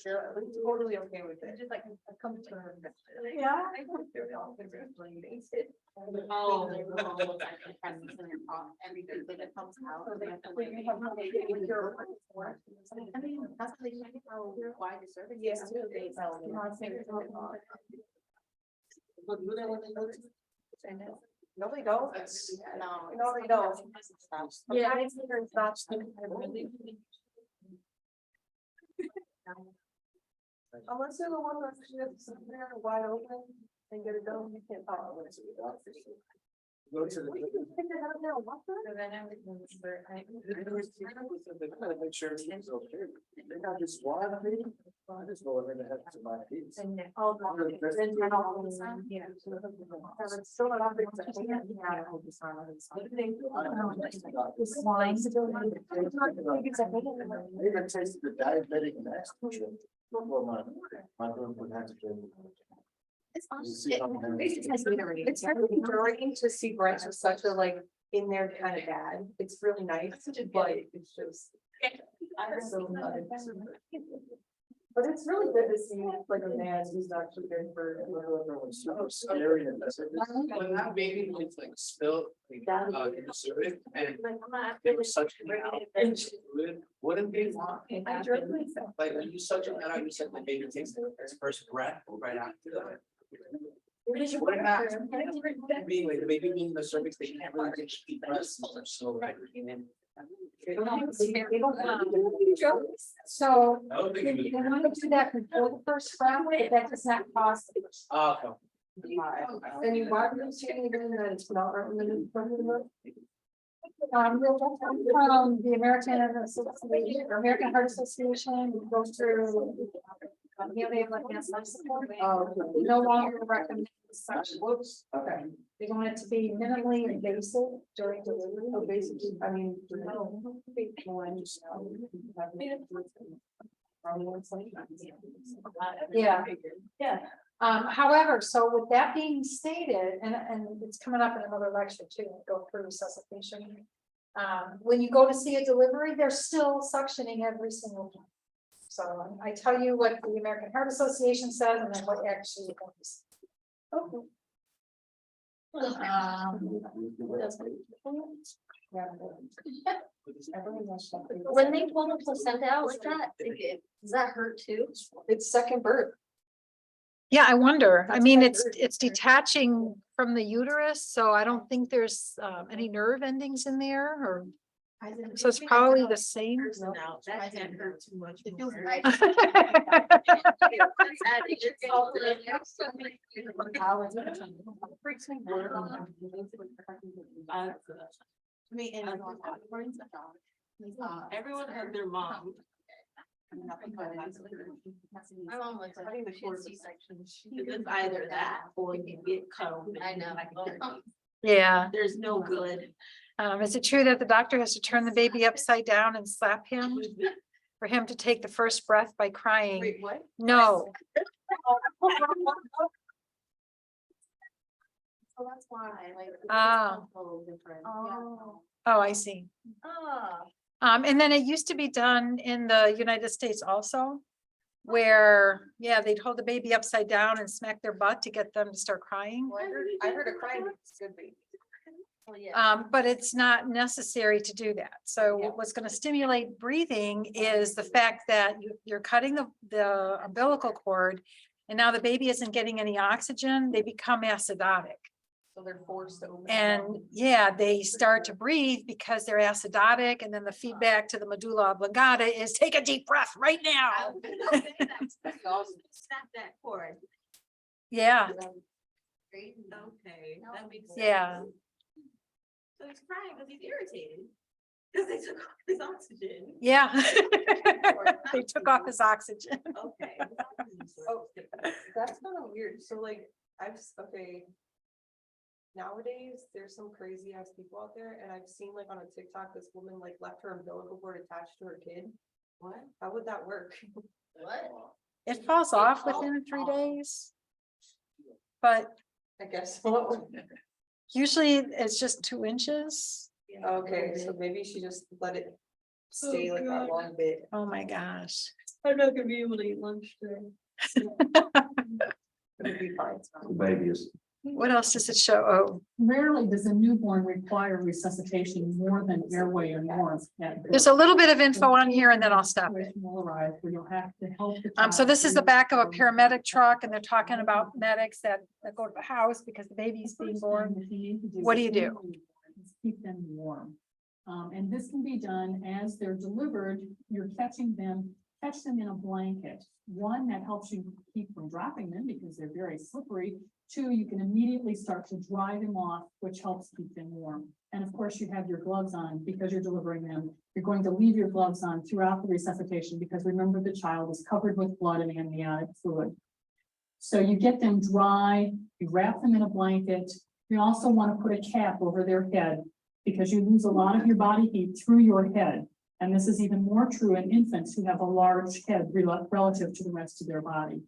sure. I'm totally okay with it. Just like I come to her. Yeah. Oh. Everything that comes out. I mean, that's how they check how wide the surface is. Yes, too. They tell me. No, they don't. No, they don't. Yeah. Unless they're the one that's just there wide open and get it done, you can't follow it. Go to the. Make sure it's okay. They got this water, I just go in and have to my kids. They even tasted the diabetic and aspirin. Well, my group would have to drink. It's You see how many- It's really encouraging to see Brent with such a like in there kind of bad. It's really nice, but it's just. So glad. But it's really good to see like a man who's actually good for. So scary and that's it. When that baby was like spilled, in the sewage, and it was such. Wouldn't they want? Like, when you such that out, you said the baby takes its first breath right after that. Wouldn't that be like the baby being in the cervix, they can't really take deep breaths, so. So I don't think you it was. want to do that before the first round, if that does not cost. Okay. And you want to see anything that it's not. The American Association, or American Heart Association, goes through. They have like life support. They no longer recommend suction. Okay. They want it to be minimally invasive during delivery. So basically, I mean. Yeah. Yeah. However, so with that being stated, and it's coming up in another lecture too, go through resuscitation. When you go to see a delivery, they're still suctioning every single time. So I tell you what the American Heart Association says and then what actually happens. Okay. When they pull the placenta out like that, does that hurt too? It's second birth. Yeah, I wonder. I That's mean, what I it's heard. detaching from the uterus, so I don't think there's any nerve endings in there, or so it's probably the same. No, that can't hurt too much. It feels more. right. I mean, everyone had their mom. My mom was like, she had C-section. It's either that or you get cut open. I know. Yeah. There's no good. Is it true that the doctor has to turn the baby upside down and slap him for him to take the first breath by crying? Wait, what? No. So that's why, like. Ah. Oh. Oh, I see. And then it used to be done in the United States also, where, yeah, they'd hold the baby upside down and smack their butt to get them to start crying. Well, I heard a crying is good baby. But it's not necessary to do that. So Yeah. what's going to stimulate breathing is the fact that you're cutting the umbilical cord, and now the baby isn't getting any oxygen. They become acidotic. So they're forced to open. And yeah, they start to breathe because they're acidotic, and then the feedback to the medulla oblongata is take a deep breath right now. Snap that cord. Yeah, Okay, that makes sense. yeah, So he's crying because he's irritated. Because they took off his oxygen. yeah. They took off his oxygen. Okay. Oh, that's kind of weird. So like, okay. Nowadays, there's some crazy ass people out there, and I've seen like on a TikTok, this woman like left her umbilical cord attached to her kid. What? How would that work? What? It falls off within 3 days. But I guess. So. usually it's just 2 inches. Okay, so maybe she just let it stay like that long bit. Oh my gosh. I'm not gonna be able to eat lunch today. It'd be fine. The baby is What else does it show? Oh, Rarely does a newborn require resuscitation more than airway and warmth. there's a little bit of info on here and then I'll stop it. Will arise where you'll have to help the So child this is the breathe back of a from- paramedic truck and they're talking about medics that go to the house because the baby's The being first born. thing that you need to do What do you with do? newborns is keep them warm. And this can be done as they're delivered, you're catch them in a blanket. One, that helps you keep from dropping them because they're very slippery. Two, you can immediately start to dry them off, which helps keep them warm. And of course, you have your gloves on because you're delivering them. You're going to leave your gloves on throughout the resuscitation because remember the child is covered with blood and amniotic fluid. So you get them dry, you wrap them in a blanket. You also want to put a cap over their head because you lose a lot of your body heat through your head. And this is even more true in infants who have a large head relative to the rest of their body.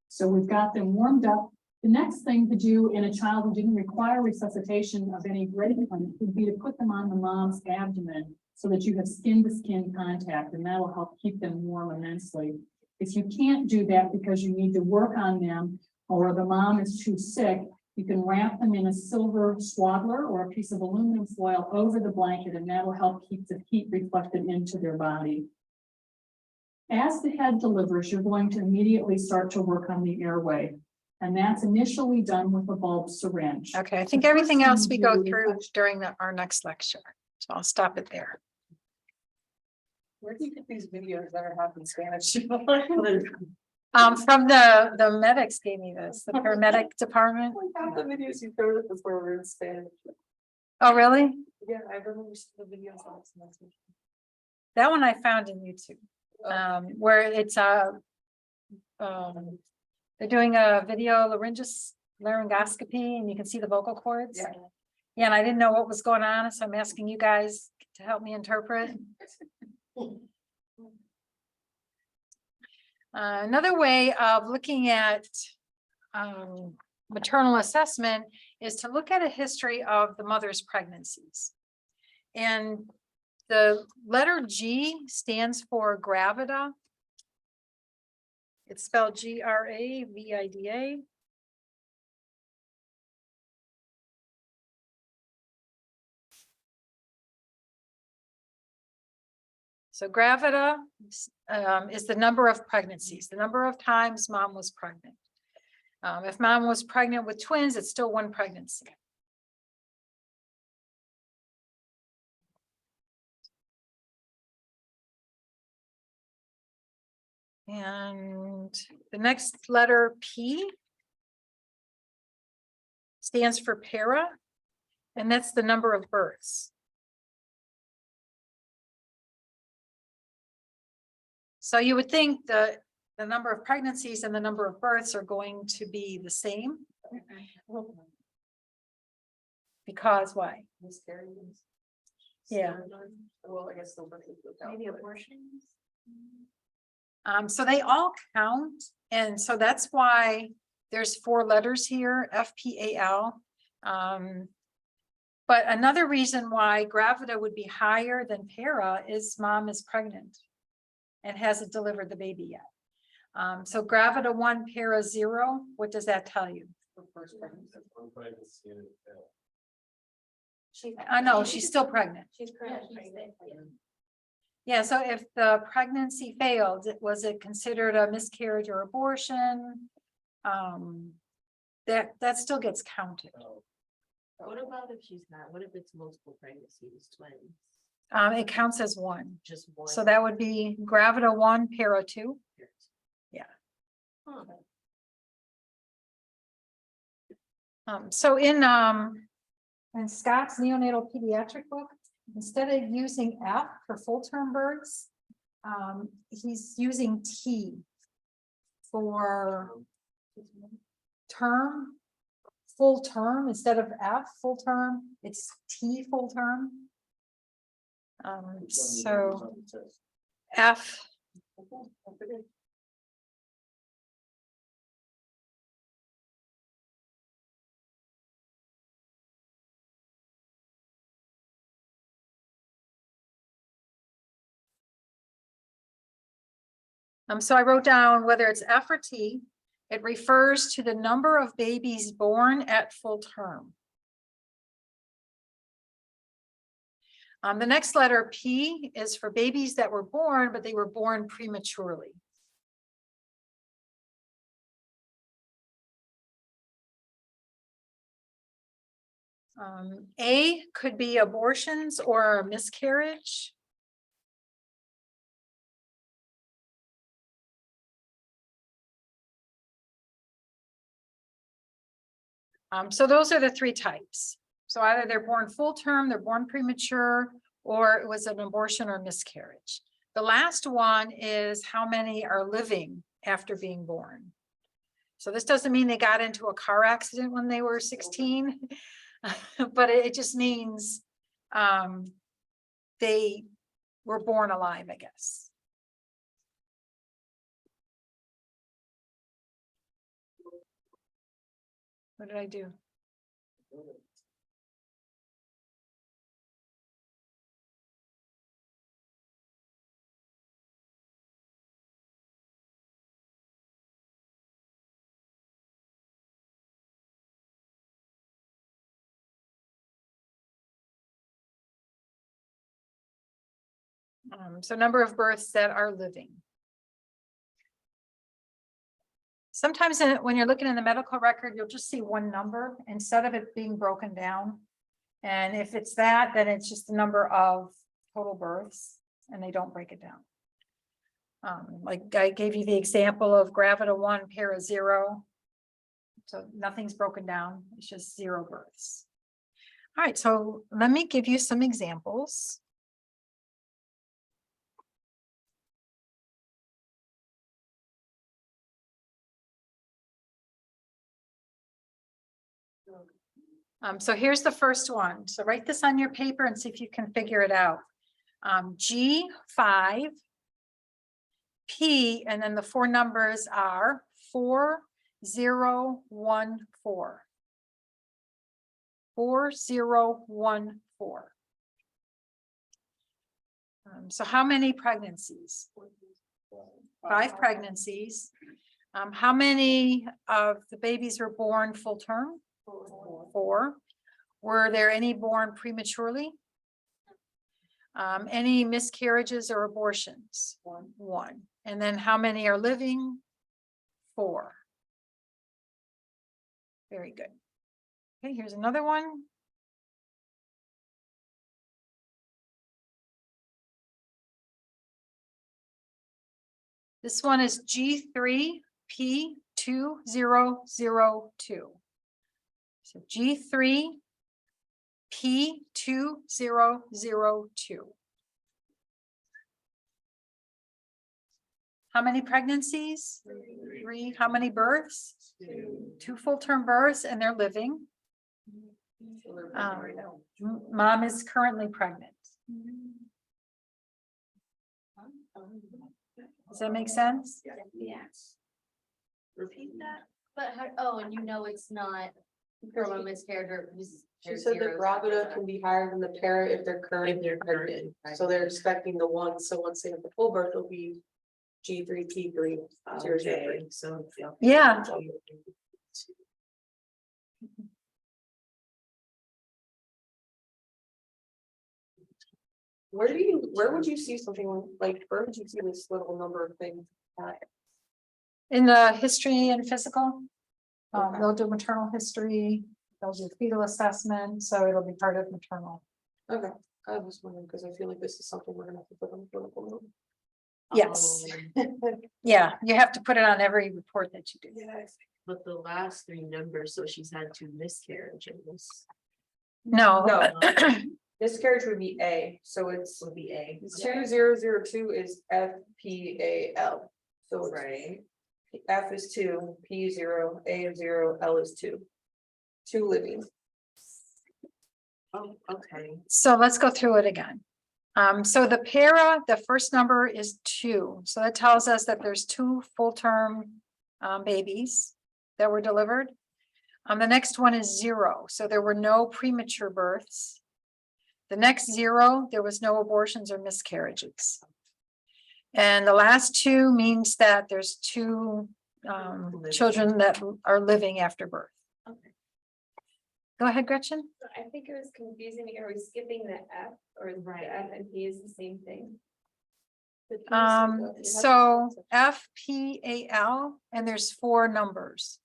So we've got them warmed up. The next thing to do in a child who didn't require resuscitation of any great kind would be to put them on the mom's abdomen so that you have skin to skin contact, and that will help keep them warm immensely. If you can't do that because you need to work on them or the mom is too sick, you can wrap them in a silver swaddler or a piece of aluminum foil over the blanket, and that will help keep the heat reflected into their body. As the head delivers, you're going to immediately start to work on the airway. And that's initially done with a bulb syringe. Okay, I think everything else we go through during our next lecture. So I'll stop it there. Where do you get these videos that are half in Spanish? From the medics gave me this, the paramedic department. Half the videos you showed us were in Spanish. Oh, really? Yeah, I remember the videos on this. That one I found in YouTube. Where it's they're doing a video laryngoscopy and you can see the vocal cords. Yeah. Yeah, and I didn't know what was going on, so I'm asking you guys to help me interpret. Another way of looking at maternal assessment is to look at a history of the mother's pregnancies. And the letter G stands for gravida. It's spelled Gravida. So gravida is the number of pregnancies, the number of times mom was pregnant. If mom was pregnant with twins, it's still one pregnancy. And the next letter P stands for para, and that's the number of births. So you would think the number of pregnancies and the number of births are going to be the same. Because why? Miscarriages. Yeah. Well, I guess the birthdays would count, Maybe but- abortions. So they all count, and so that's why there's 4 letters here, FPAL. But another reason why gravida would be higher than para is mom is pregnant and hasn't delivered the baby yet. So gravida 1, para 0, what does that tell you? the first pregnancy. That's one pregnancy and it failed. I know, she's still pregnant. She's pregnant. Yeah, so if the pregnancy failed, was it considered a miscarriage or abortion? That still gets counted. What about if she's not, what if it's multiple pregnancies, twins, It counts as 1. just one? So that would be gravida 1, para 2. Huh. So in Scott's neonatal pediatric book, instead of using F for full-term births, he's using T for term, full term, instead of F full term, it's T full term. So F. So I wrote down whether it's F or T, It refers to the number of babies born at full term. The next letter P is for babies that were born, but they were born prematurely. A could be abortions or a miscarriage. So those are the three types. So either they're born full term, they're born premature, or it was an abortion or miscarriage. The last one is how many are living after being born. So this doesn't mean they got into a car accident when they were 16, but it just means they were born alive, I guess. What did I do? So number of births that are living. Sometimes when you're looking in the medical record, you'll just see one number instead of it being broken down. And if it's that, then it's just the number of total births and they don't break it down. Like I gave you the example of gravida 1, para 0. So nothing's broken down, it's just 0 births. All right, so let me give you some examples. So here's the first one. So write this on your paper and see if you can figure it out. G5, P, and then the 4 numbers are 4014. 4014. So how many pregnancies? 5 pregnancies. How many of the babies were born full term? 4. Were there any born prematurely? Any miscarriages or abortions? 1. And then how many are living? 4. Very good. Okay, here's another one. This one is G3P2002. So G3P2002. How many pregnancies? 3. How many births? 2 full-term births, and they're living. Mom is currently pregnant. Does that make sense? Yes. Repeat that. But how, and it's not from a miscarriage or. She said that gravida can be higher than the para if they're currently pregnant, so they're expecting the 1, so once they have the full birth, it'll be G3P3. Okay, so. Yeah. Where would you see something like, where would you see this little number of things at? In the history and physical, Okay. they'll do maternal history, they'll do fetal assessment, so it'll be part of maternal. Okay, I was wondering, because I feel like this is something we're gonna have to put on the clinical note. Yes. Yeah, you have to put it on every report that you do. But the last 3 numbers, so she's had 2 miscarriages. No. No. Miscarriage would be A, so it's Would be A. 2002 is FPAL. So it's Right. F is 2, P 0, A is 0, L is 2. 2 living. Oh, okay. So let's go through it again. So the para, the first number is 2. So that tells us that there's 2 full-term babies that were delivered. The next one is 0. So there were no premature births. The next 0, there was no abortions or miscarriages. And the last 2 means that there's 2 children that are living after birth. Okay. Go ahead, Gretchen. So I think it was confusing. Are we skipping the F or is the F and P is the same thing? So FPAL, and there's 4 numbers.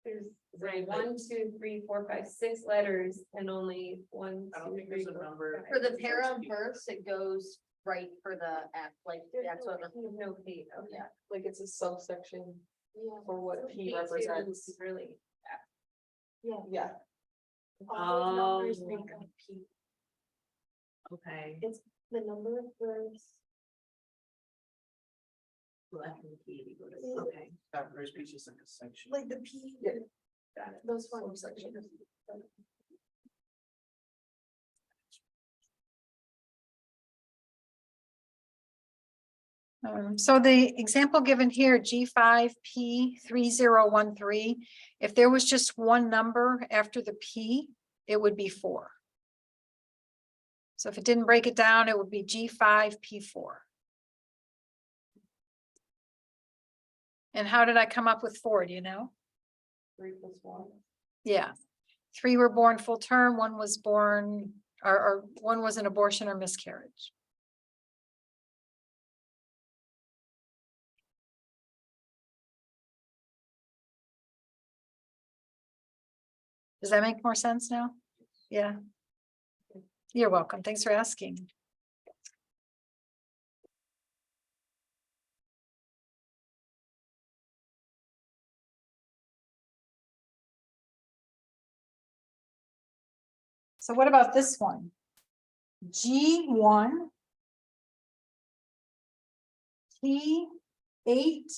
There's Right, but- 1, 2, 3, 4, 5, 6 letters and only 1, I don't 2, think 3, there's a 4, number. 5. For the pair of births, it goes right for the F, like, There's that's what. no P, okay. Yeah. Like it's a subsection for what P P2 represents. is really. Yeah. All numbers Oh. make up P. Okay. It's the number of births. Okay. There's just like a section. Like the P. Yeah. Got it. Those one sections. So the example given here, G5P3013, if there was just one number after the P, it would be 4. So if it didn't break it down, it would be G5P4. And how did I come up with 4? Do you know? 3 + 1. Yeah. 3 were born full term, 1 was born, or 1 was an abortion or miscarriage. Does that make more sense now? Yeah. You're welcome. Thanks for asking. So what about this one? G1 T8008.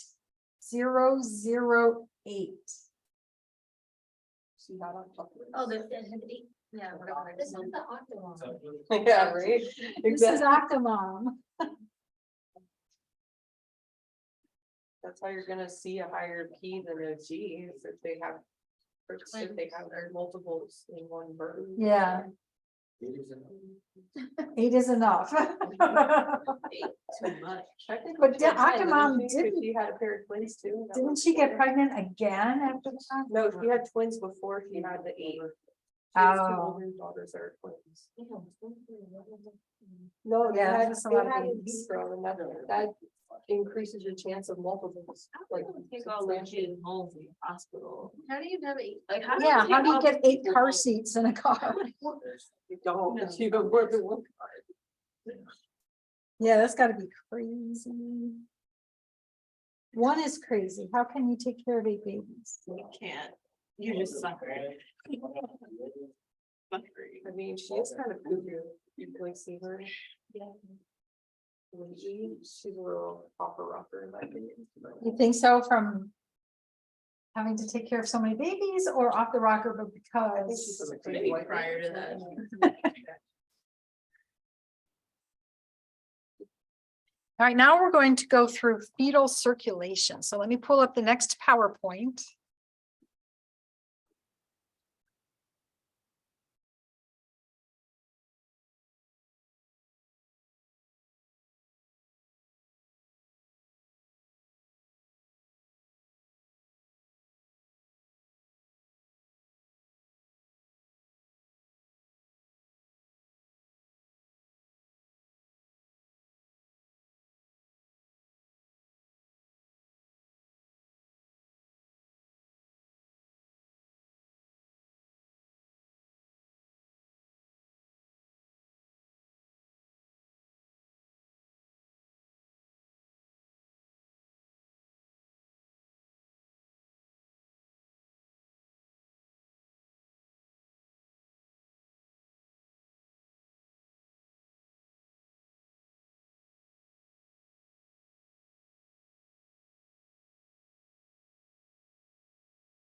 See how that fucking- Oh, yeah, whatever. This is the octagon. Yeah, right? This is Octomom. That's how you're gonna see a higher P than a G, is if they have. If they have their multiples in one bird. Yeah, 8 is enough. Too much. But Octomom Octomom didn't- She had a pair of twins too. That Didn't was she get four. pregnant again after the fact? No, she had twins before she had the 8. She has 2 Oh. older daughters that are twins. No, they Yeah, had, that's a they lot of had in babies. vitro, and that increases your chance of multiples. Like, I think all the kids home from the hospital. How do you have 8? Like, how Yeah, how do you all get 8 people car home? seats in a car? you don't, if you have more than one. Yeah, that's gotta be crazy. 1 is crazy. How can you take care of 8 babies? You can't. You just suffer. I mean, she is kind of cuckoo. You can like see her. Yeah. She's a little popper rocker in my opinion. You think so from having to take care of so many babies or off the rocker, but I think she's because? a pretty Maybe white prior to lady. that. All right, now we're going to go through fetal circulation. So let me pull up the next PowerPoint.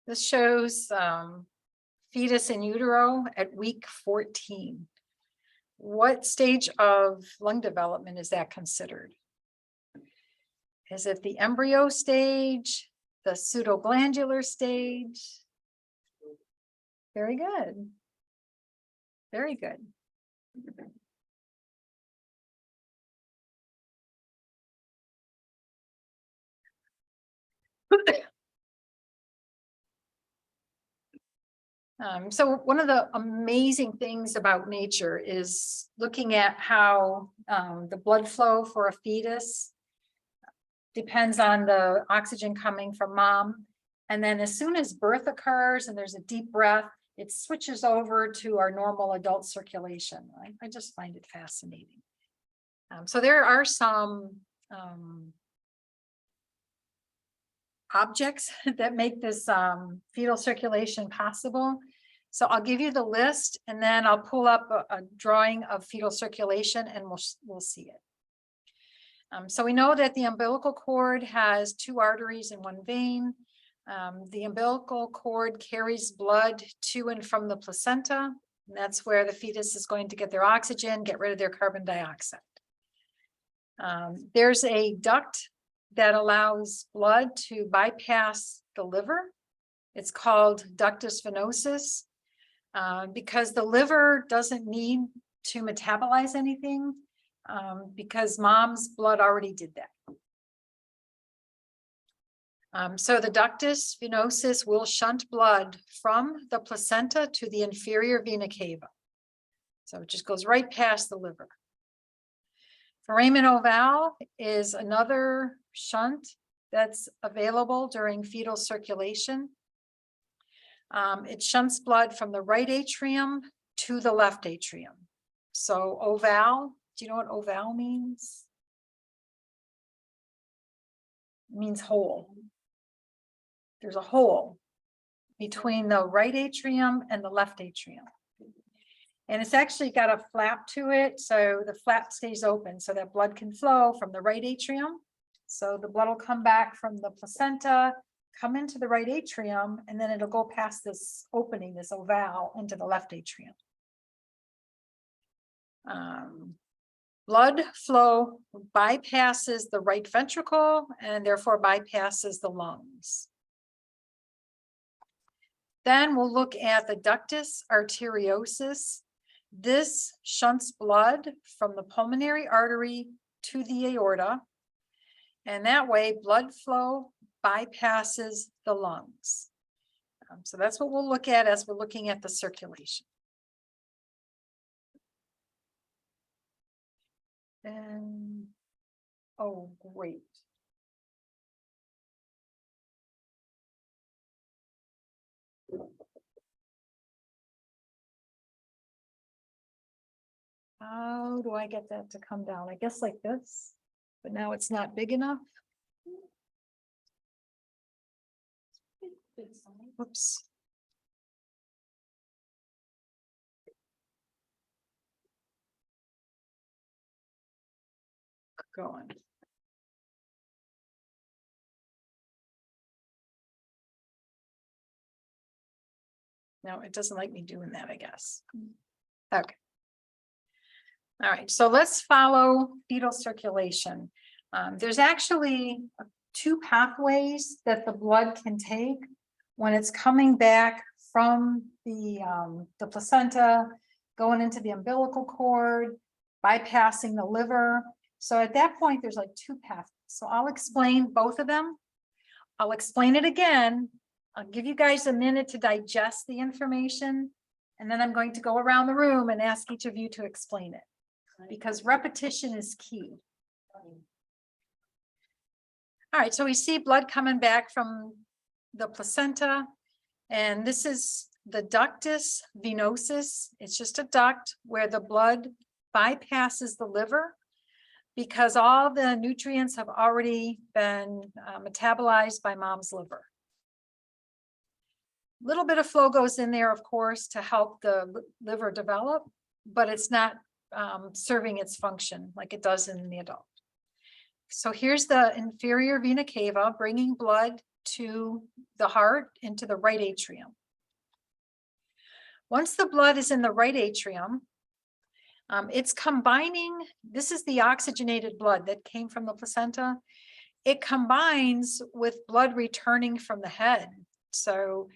This shows fetus in utero at week 14. What stage of lung development is that considered? Is it the embryo stage, the pseudoglandular stage? Very good. Very good. So one of the amazing things about nature is looking at how the blood flow for a fetus depends on the oxygen coming from mom. And then as soon as birth occurs and there's a deep breath, it switches over to our normal adult circulation. I just find it fascinating. So there are some objects that make this fetal circulation possible. So I'll give you the list and then I'll pull up a drawing of fetal circulation and we'll see it. So we know that the umbilical cord has 2 arteries and 1 vein. The umbilical cord carries blood to and from the placenta. And that's where the fetus is going to get their oxygen, get rid of their carbon dioxide. There's a duct that allows blood to bypass the liver. It's called ductus venosus because the liver doesn't need to metabolize anything because mom's blood already did that. So the ductus venosus will shunt blood from the placenta to the inferior vena cava. So it just goes right past the liver. Foramen ovale is another shunt that's available during fetal circulation. It shunts blood from the right atrium to the left atrium. So ovale, do you know what ovale means? It means hole. There's a hole between the right atrium and the left atrium. And it's actually got a flap to it. So the flap stays open so that blood can flow from the right atrium. So the blood will come back from the placenta, come into the right atrium, and then it'll go past this opening, this ovale, into the left atrium. Blood flow bypasses the right ventricle and therefore bypasses the lungs. Then we'll look at the ductus arteriosus. This shunts blood from the pulmonary artery to the aorta. And that way blood flow bypasses the lungs. So that's what we'll look at as we're looking at the circulation. And, oh, great. How do I get that to come down? I guess like this, but now it's not big enough. Whoops. Going. No, it doesn't like me doing that, I guess. Okay. All right, so let's follow fetal circulation. There's actually 2 pathways that the blood can take when it's coming back from the placenta, going into the umbilical cord, bypassing the liver. So at that point, there's like 2 pathways. So I'll explain both of them. I'll explain it again. I'll give you guys a minute to digest the information. And then I'm going to go around the room and ask each of you to explain it, because repetition is key. All right, so we see blood coming back from the placenta, and this is the ductus venosus. It's just a duct where the blood bypasses the liver because all the nutrients have already been metabolized by mom's liver. A little bit of flow goes in there, of course, to help the liver develop, but it's not serving its function like it does in the adult. So here's the inferior vena cava bringing blood to the heart into the right atrium. Once the blood is in the right atrium, it's combining, this is the oxygenated blood that came from the placenta. It combines with blood returning from the head. So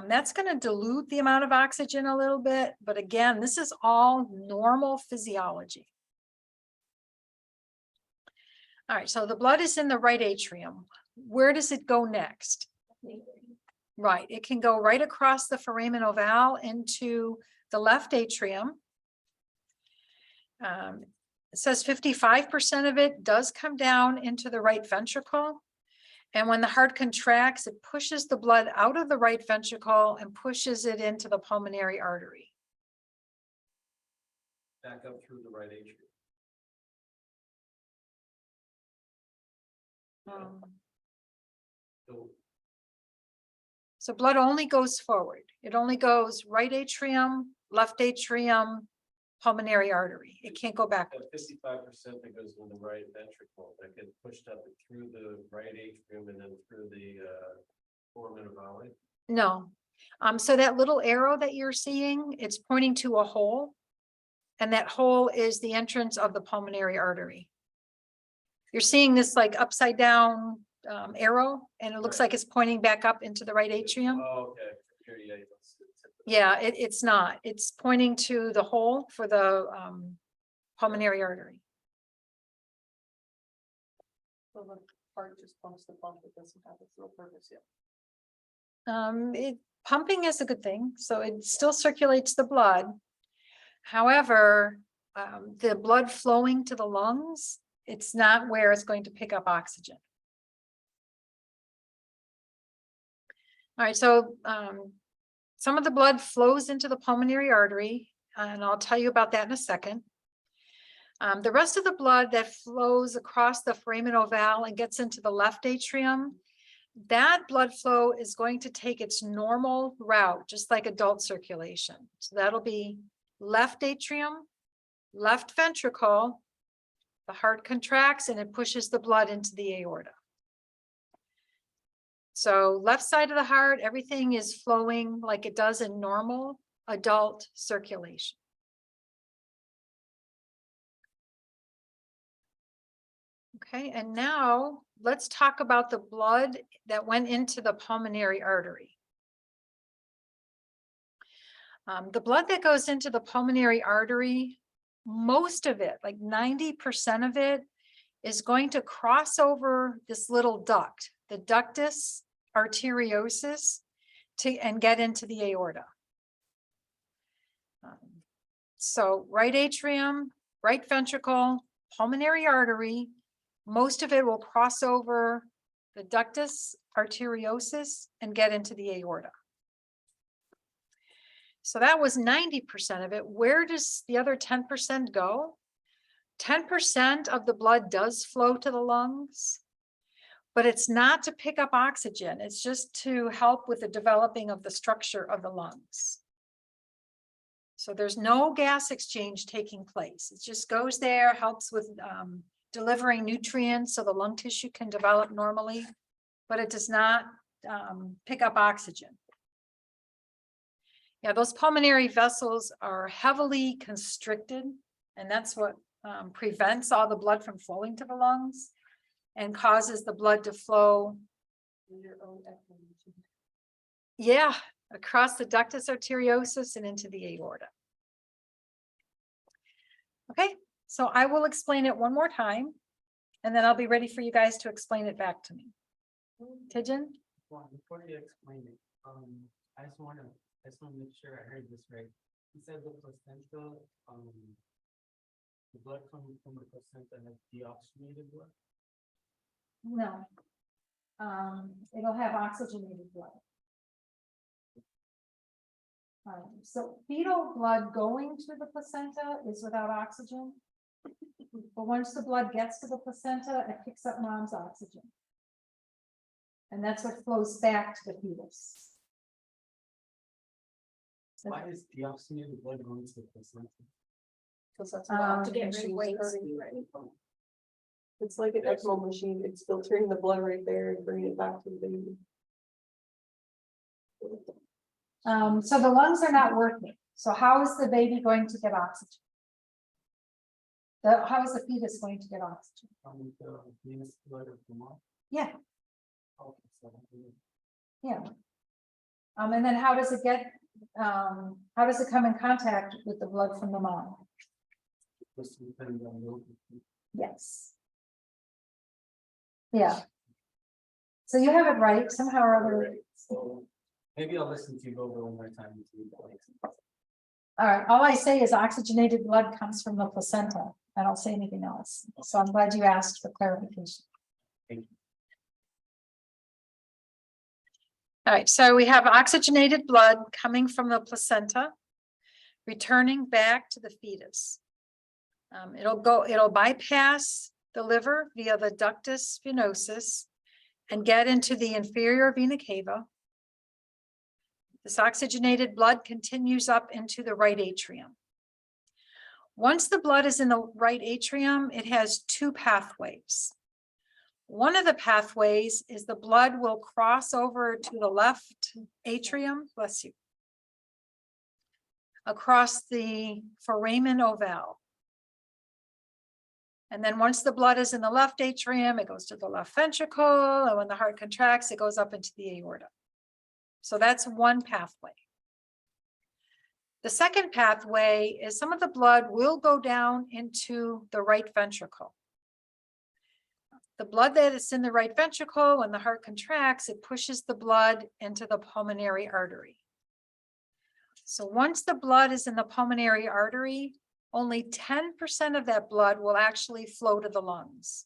that's going to dilute the amount of oxygen a little bit, but again, this is all normal physiology. All right, so the blood is in the right atrium. Where does it go next? Right, it can go right across the foramen ovale into the left atrium. It says 55% of it does come down into the right ventricle. And when the heart contracts, it pushes the blood out of the right ventricle and pushes it into the pulmonary artery. Back up through the right atrium. So So blood only goes forward. It only goes right atrium, left atrium, pulmonary artery. It can't go back. that 55% that goes in the right ventricle, that gets pushed up through the right atrium and then through the foramen ovale. No. So that little arrow that you're seeing, it's pointing to a hole. And that hole is the entrance of the pulmonary artery. You're seeing this like upside down arrow, and it looks Right. like it's pointing back up into the right atrium. Oh, okay. Here, yeah, Yeah, it's not. It's pointing to the hole for the pulmonary artery. So the heart just pumps the pump, it doesn't have its real purpose yet. Pumping is a good thing, so it still circulates the blood. However, the blood flowing to the lungs, it's not where it's going to pick up oxygen. All right, so some of the blood flows into the pulmonary artery, and I'll tell you about that in a second. The rest of the blood that flows across the foramen ovale and gets into the left atrium, that blood flow is going to take its normal route, just like adult circulation. So that'll be left atrium, left ventricle, the heart contracts and it pushes the blood into the aorta. So left side of the heart, everything is flowing like it does in normal adult circulation. Okay, and now let's talk about the blood that went into the pulmonary artery. The blood that goes into the pulmonary artery, most of it, like 90% of it, is going to cross over this little duct, the ductus arteriosus, and get into the aorta. So right atrium, right ventricle, pulmonary artery, most of it will cross over the ductus arteriosus and get into the aorta. So that was 90% of it. Where does the other 10% go? 10% of the blood does flow to the lungs, but it's not to pick up oxygen. It's just to help with the developing of the structure of the lungs. So there's no gas exchange taking place. It just goes there, helps with delivering nutrients so the lung tissue can develop normally, but it does not pick up oxygen. Yeah, those pulmonary vessels are heavily constricted, and that's what prevents all the blood from flowing to the lungs and causes the blood to flow. Your own explanation. Yeah, across the ductus arteriosus and into the aorta. Okay, so I will explain it one more time, and then I'll be ready for you guys to explain it back to me. Tidjin? Well, before you explain it, I just want to make sure I heard this right. You said the placenta, the blood coming from the placenta has deoxygenated blood. No. It'll have oxygenated blood. So fetal blood going to the placenta is without oxygen. But once the blood gets to the placenta, it picks up mom's oxygen. And that's what flows back to the fetus. Why is deoxygenated blood going to the placenta? Because that's To what get machine rid of is starting, right? It's like an ECMO machine, it's filtering the blood right there and bringing it back to the baby. So the lungs are not working. So how is the baby going to get oxygen? How is the fetus going to get oxygen? From the venous blood of the mom? Yeah, Okay, so yeah. And then how does it get, how does it come in contact with the blood from the mom? this depends on the. Yes. Yeah. So you have it right somehow or other. So Maybe I'll listen to you go over one more time. and see what makes sense. All right, all I say is oxygenated blood comes from the placenta. I don't say anything else. So I'm glad you asked for clarification. Thank you. All right, so we have oxygenated blood coming from the placenta, returning back to the fetus. It'll bypass the liver via the ductus venosus and get into the inferior vena cava. This oxygenated blood continues up into the right atrium. Once the blood is in the right atrium, it has two pathways. One of the pathways is the blood will cross over to the left atrium, bless you, across the foramen ovale. And then once the blood is in the left atrium, it goes to the left ventricle, and when the heart contracts, it goes up into the aorta. So that's one pathway. The second pathway is some of the blood will go down into the right ventricle. The blood that is in the right ventricle, when the heart contracts, it pushes the blood into the pulmonary artery. So once the blood is in the pulmonary artery, only 10% of that blood will actually flow to the lungs.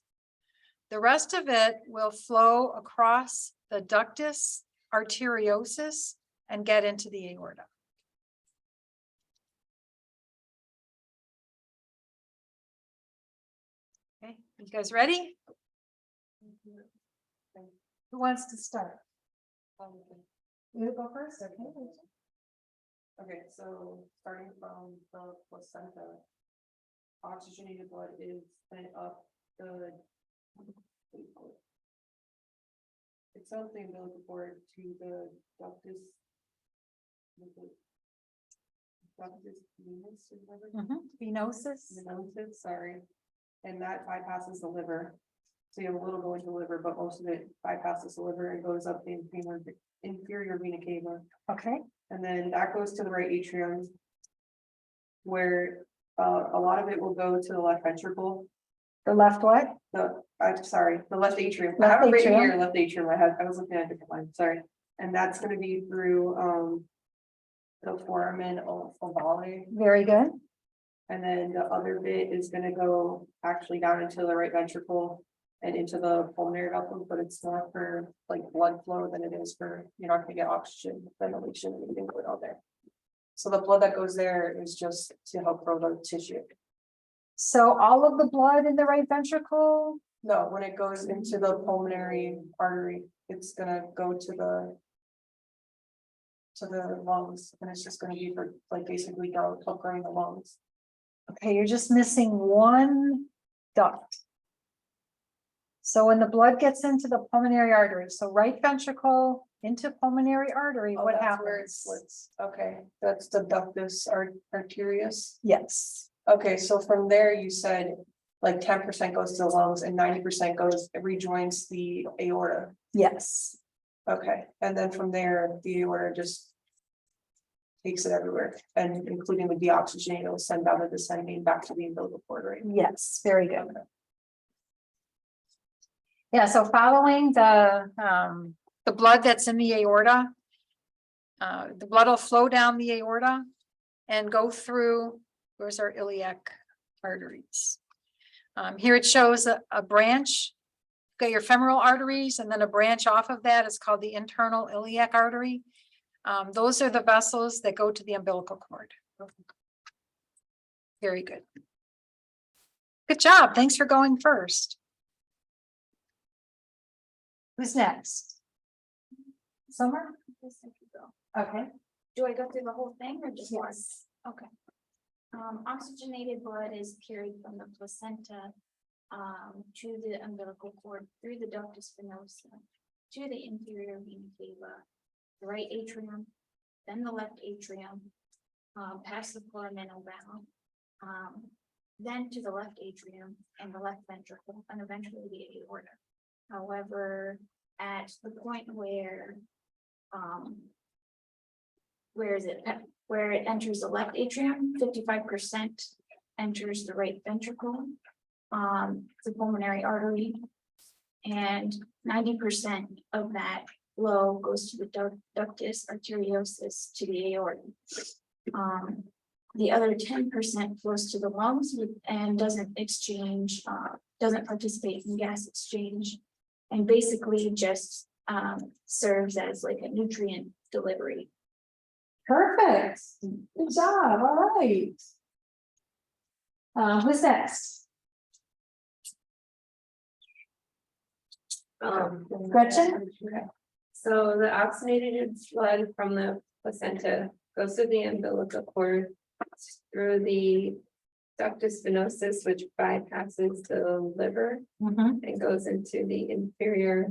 The rest of it will flow across the ductus arteriosus and get into the aorta. Okay, you guys ready? Who wants to start? You go first, okay? Okay, so starting from the placenta, oxygenated blood is sent up the. It's something umbilical cord to the ductus. Ductus venus or whatever. Venosus. Venosus, sorry. And that bypasses the liver. So you have a little going to the liver, but most of it bypasses the liver and goes up the inferior vena cava. Okay, And then that goes to the right atrium. Where a lot of it will go to the left ventricle. the left what? I'm sorry, the left atrium. I Left have it written atrium. here, left atrium. I was looking at a different line, sorry. And that's gonna be through the foramen ovale. Very good. And then the other bit is gonna go actually down into the right ventricle and into the pulmonary vessel, but it's more for like blood flow than it is for, you're not gonna get oxygen, ventilation, anything going on there. So the blood that goes there is just to help grow the tissue. So all of the blood in the right ventricle? No, when it goes into the pulmonary artery, it's gonna go to the lungs, and it's just gonna be for like basically help growing the lungs. Okay, you're just missing one duct. So when the blood gets into the pulmonary artery, so right ventricle into pulmonary artery, Oh, what that's where it happens? splits. Okay, that's the ductus arterius. Yes, Okay, so from there you said like 10% goes to the lungs and 90% rejoins the aorta. yes. Okay, and then from there, the aorta just takes it everywhere, and including the deoxygenate, it'll send out a descending back to the umbilical cord, right? Yes, very good. Yeah, so following the blood that's in the aorta, the blood will flow down the aorta and go through, where's our iliac arteries? Here it shows a branch. You've got your femoral arteries, and then a branch off of that is called the internal iliac artery. Those are the vessels that go to the umbilical cord. Very good. Good job. Thanks for going first. Who's next? Summer? Okay. Do I go through the whole thing or just one? Okay. Oxygenated blood is carried from the placenta to the umbilical cord through the ductus venosa to the inferior vena cava, the right atrium, then the left atrium, past the foramen ovale, then to the left atrium and the left ventricle, and eventually the aorta. However, at the point where it enters the left atrium, 55% enters the right ventricle, the pulmonary artery, and 90% of that flow goes to the ductus arteriosus to the aorta. The other 10% flows to the lungs and doesn't exchange, doesn't participate in gas exchange. And basically just serves as like a nutrient delivery. Perfect. Good job. All right. Who's next? Gretchen? So the oxygenated blood from the placenta goes through the umbilical cord, through the ductus venosus, which bypasses the liver Mhm. and goes into the inferior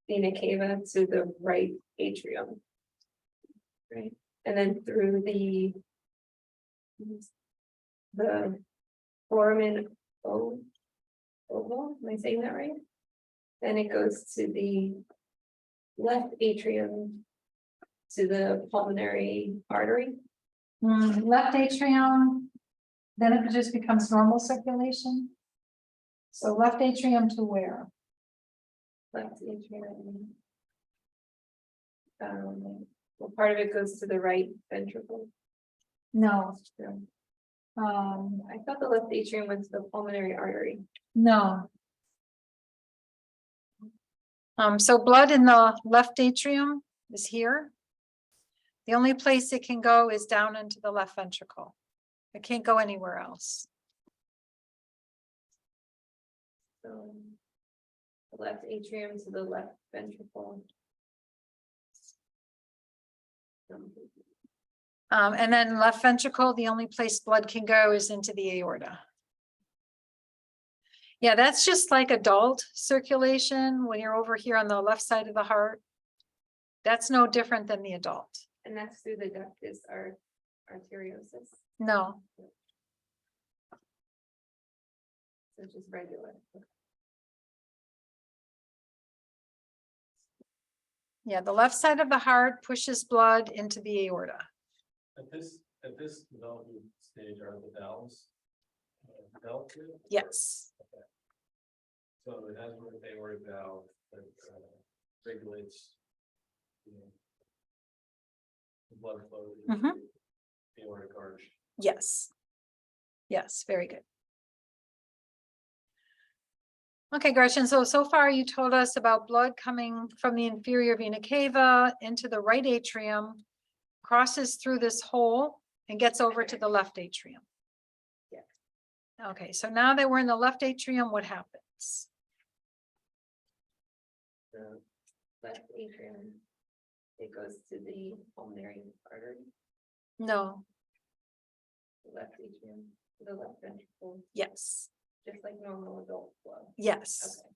vena cava to the right atrium. Right, and then through the foramen oval, am I saying that right? Then it goes to the left atrium to the pulmonary artery. Left atrium, then it just becomes normal circulation. So left atrium to where? Left atrium. Well, part of it goes to the right ventricle. No. I thought the left atrium was the pulmonary artery. No. So blood in the left atrium is here. The only place it can go is down into the left ventricle. It can't go anywhere else. So the left atrium to the left ventricle. And then left ventricle, the only place blood can go is into the aorta. Yeah, that's just like adult circulation when you're over here on the left side of the heart. That's no different than the adult. And that's through the ductus arteriosus, No, so just regular. yeah, the left side of the heart pushes blood into the aorta. At this development stage, are the valves developed? Yes. So it has an aortic valve that regulates, you know, the blood flow to Mhm. the aortic arch. Yes. Yes, very good. Okay, Gretchen, so far you told us about blood coming from the inferior vena cava into the right atrium, crosses through this hole and gets over to the left atrium. Yeah. Okay, so now that we're in the left atrium, what happens? The left atrium, it goes to the pulmonary artery, No, the left atrium, to the left ventricle, yes, just like normal adult flow. yes. Okay.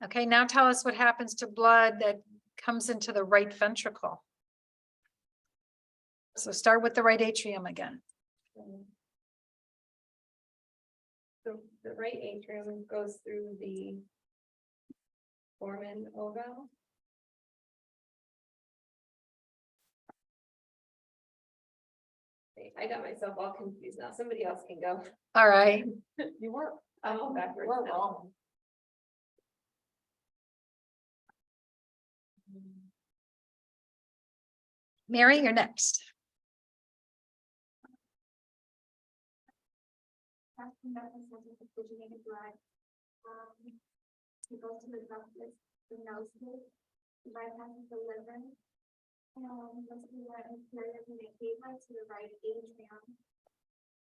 Okay, now tell us what happens to blood that comes into the right ventricle. So start with the right atrium again. So the right atrium goes through the foramen oval. Okay, I got myself all confused now. Somebody else can go. All right, You were, I'm all backwards we're now. wrong. Mary, you're next. Oxygenated blood. It goes to the ductus venosus, bypasses the liver. Goes to the inferior vena cava to the right atrium.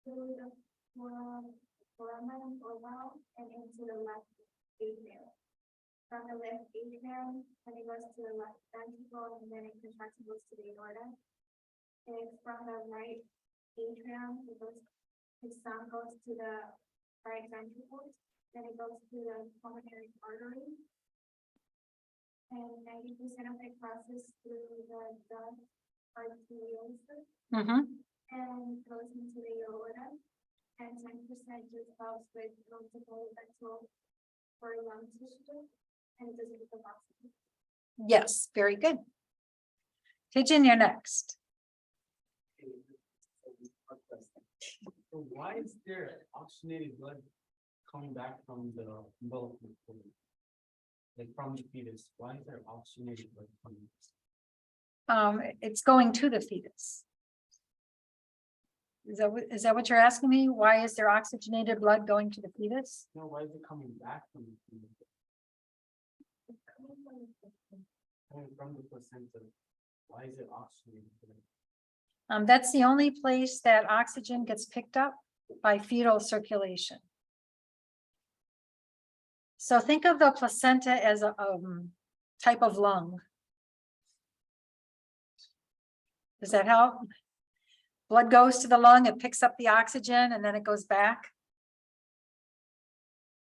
Through the foramen oval and into the left atrium. From the left atrium, then it goes to the left ventricle and then it contracts and goes to the aorta. And from the right atrium, some goes to the right ventricle, then it goes to the pulmonary artery. And 90% of it passes through the duct arteriosus and goes into the aorta. And 10% just helps with multiple vessel for lung tissue and it doesn't get the oxygen. Yes, very good. Pigeon, you're next. So why is there oxygenated blood coming back from the umbilical cord? like from the fetus, why is there oxygenated blood coming? It's going to the fetus. Is that what you're asking me? Why is there oxygenated blood going to the fetus? No, why is it coming back from the fetus? Coming from the placenta, why is it oxygenated? That's the only place that oxygen gets picked up by fetal circulation. So think of the placenta as a type of lung. Does that help? Blood goes to the lung, it picks up the oxygen, and then it goes back.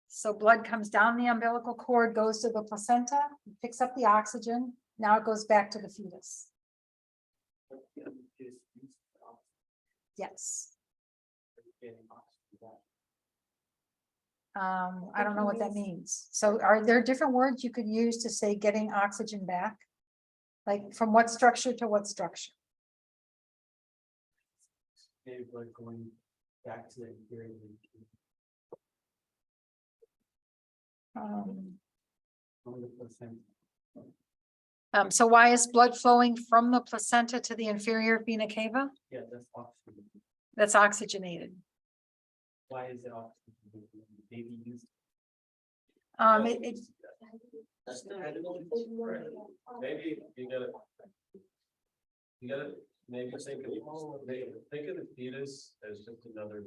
So blood comes down the umbilical cord, goes to the placenta, picks up the oxygen. Now it goes back to the fetus. Yes. I don't know what that means. So are there different words you could use to say getting oxygen back? Like from what structure to what structure? Maybe blood going back to the inferior. From the placenta. So why is blood flowing from the placenta to the inferior vena cava? Yeah, that's oxygen. That's oxygenated. Why is it oxygen? Baby use. That's right. Maybe you gotta maybe think of the fetus as just another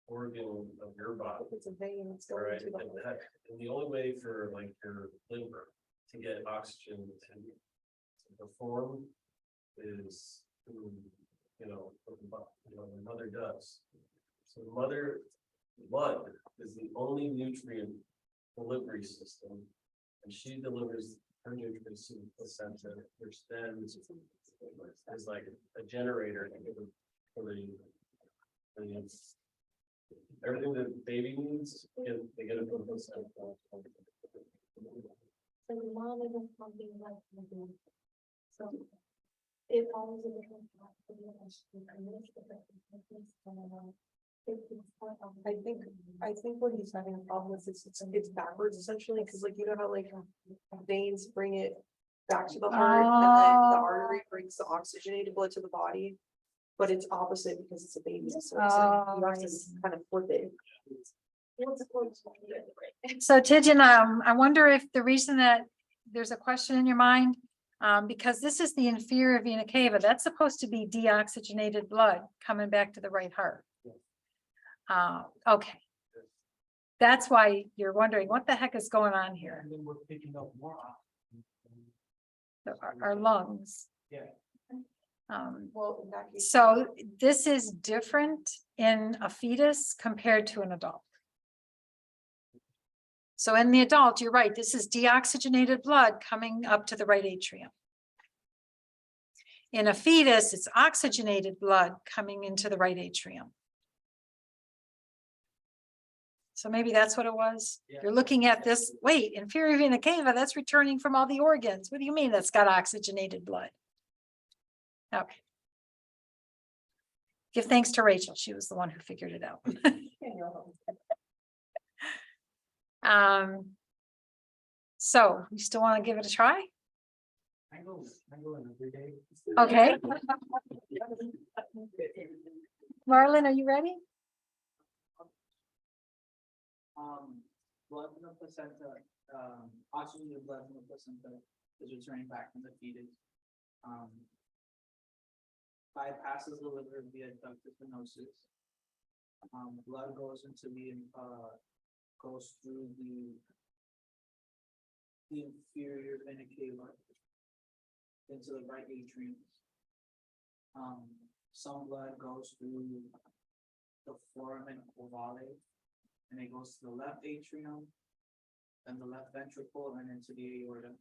organ of your body. It's a vein, it's All going right, to the. and the only way for like your liver to get oxygen to perform is through, what the mother does. So the mother blood is the only nutrient delivery system, and she delivers her nutrients to the placenta, which then is like a generator for the everything that the baby needs. They get it from the placenta. So the mom isn't pumping like we do. So if I was a different. I think what he's having a problem with is it's backwards essentially, because like, you know how like veins bring it back to the heart and then the artery brings the oxygenated blood to the body. But it's opposite because it's a baby, so it's like you have to kind of flip it. So Tidjan, I wonder if the reason that there's a question in your mind, because this is the inferior vena cava, that's supposed to be deoxygenated blood coming back to the right heart. Okay. That's why you're wondering what the heck is going on here. And then we're picking up more oxygen. Our lungs. Yeah. Well, in that case. So this is different in a fetus compared to an adult. So in the adult, you're right, this is deoxygenated blood coming up to the right atrium. In a fetus, it's oxygenated blood coming into the right atrium. So maybe that's what it was. Yeah. You're looking at this, wait, inferior vena cava, that's returning from all the organs. What do you mean that's got oxygenated blood? Okay. Give thanks to Rachel. She was the one who figured it out. So you still want to give it a try? I go in every day. Okay. Marlon, are you ready? Blood from the placenta, oxygenated blood from the placenta is returning back from the fetus. Bypasses the liver via ductus venosus. Blood goes into goes through the inferior vena cava into the right atrium. Some blood goes through the foramen ovale, and it goes to the left atrium, then the left ventricle, and into the aorta.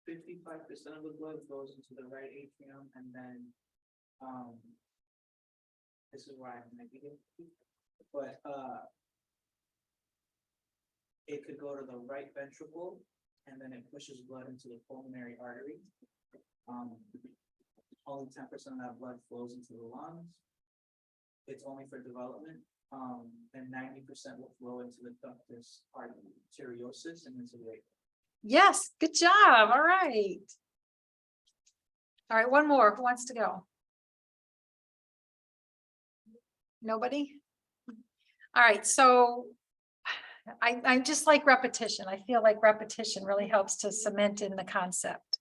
55% of the blood goes into the right atrium, and then this is why I'm negative, but it could go to the right ventricle, and then it pushes blood into the pulmonary artery. Only 10% of that blood flows into the lungs. It's only for development. then 90% will flow into the ductus arteriosus and into the. Yes, good job. All right. All right, one more. Who wants to go? Nobody? All right, so I just like repetition. I feel like repetition really helps to cement in the concept.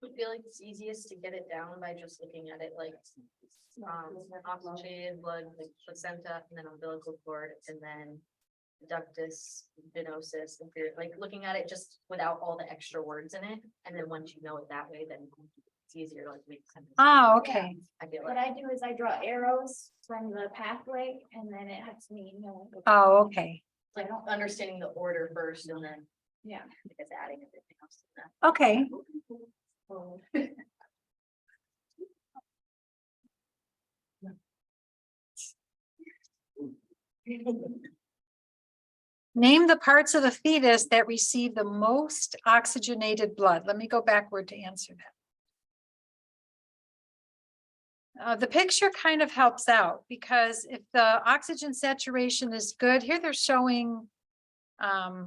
I feel like it's easiest to get it down by just looking at it like oxygenated blood, like placenta, and then umbilical cord, and then ductus venosus, like looking at it just without all the extra words in it. And then once you know it that way, then it's easier to like make sense. Oh, okay. I feel What like. I do is I draw arrows from the pathway and then it helps me know. Oh, okay. Like understanding the order first and then Yeah. I guess adding everything else to that. Okay. Name the parts of the fetus that receive the most oxygenated blood. Let me go backward to answer that. The picture kind of helps out because if the oxygen saturation is good, here they're showing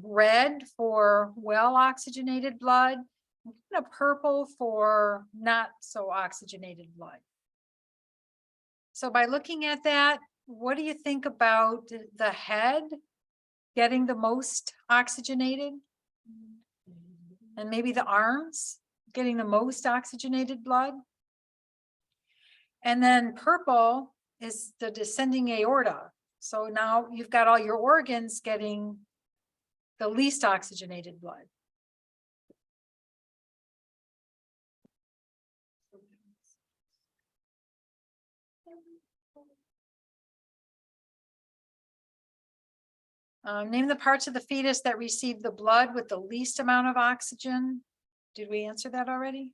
red for well oxygenated blood, and a purple for not so oxygenated blood. So by looking at that, what do you think about the head getting the most oxygenated? And maybe the arms getting the most oxygenated blood? And then purple is the descending aorta. So now you've got all your organs getting the least oxygenated blood. Name the parts of the fetus that receive the blood with the least amount of oxygen. Did we answer that already?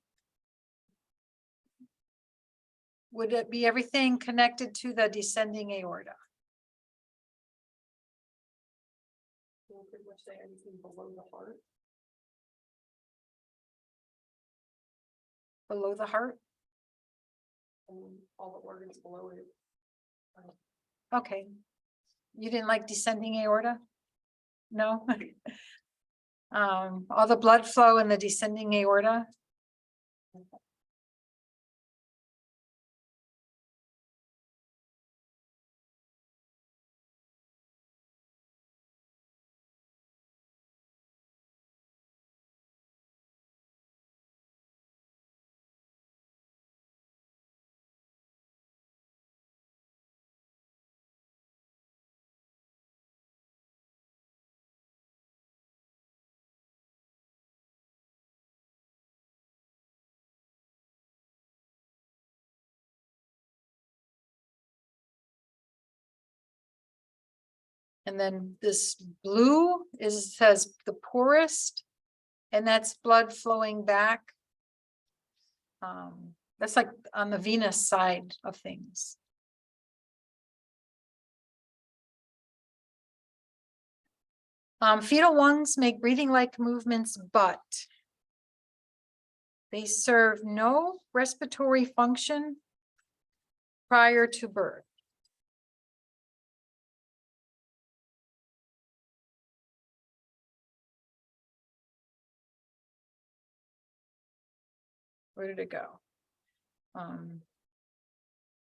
Would it be everything connected to the descending aorta? We'll pretty much say anything below the heart. Below the heart? And all the organs below it. Okay. You didn't like descending aorta? No? All the blood flow in the descending aorta? And then this blue says the poorest, and that's blood flowing back. That's like on the venous side of things. Fetal lungs make breathing-like movements, but they serve no respiratory function prior to birth. Where did it go?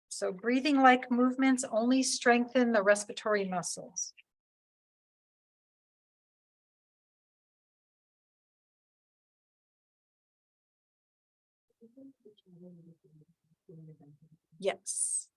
So breathing-like movements only strengthen the respiratory muscles. Yes.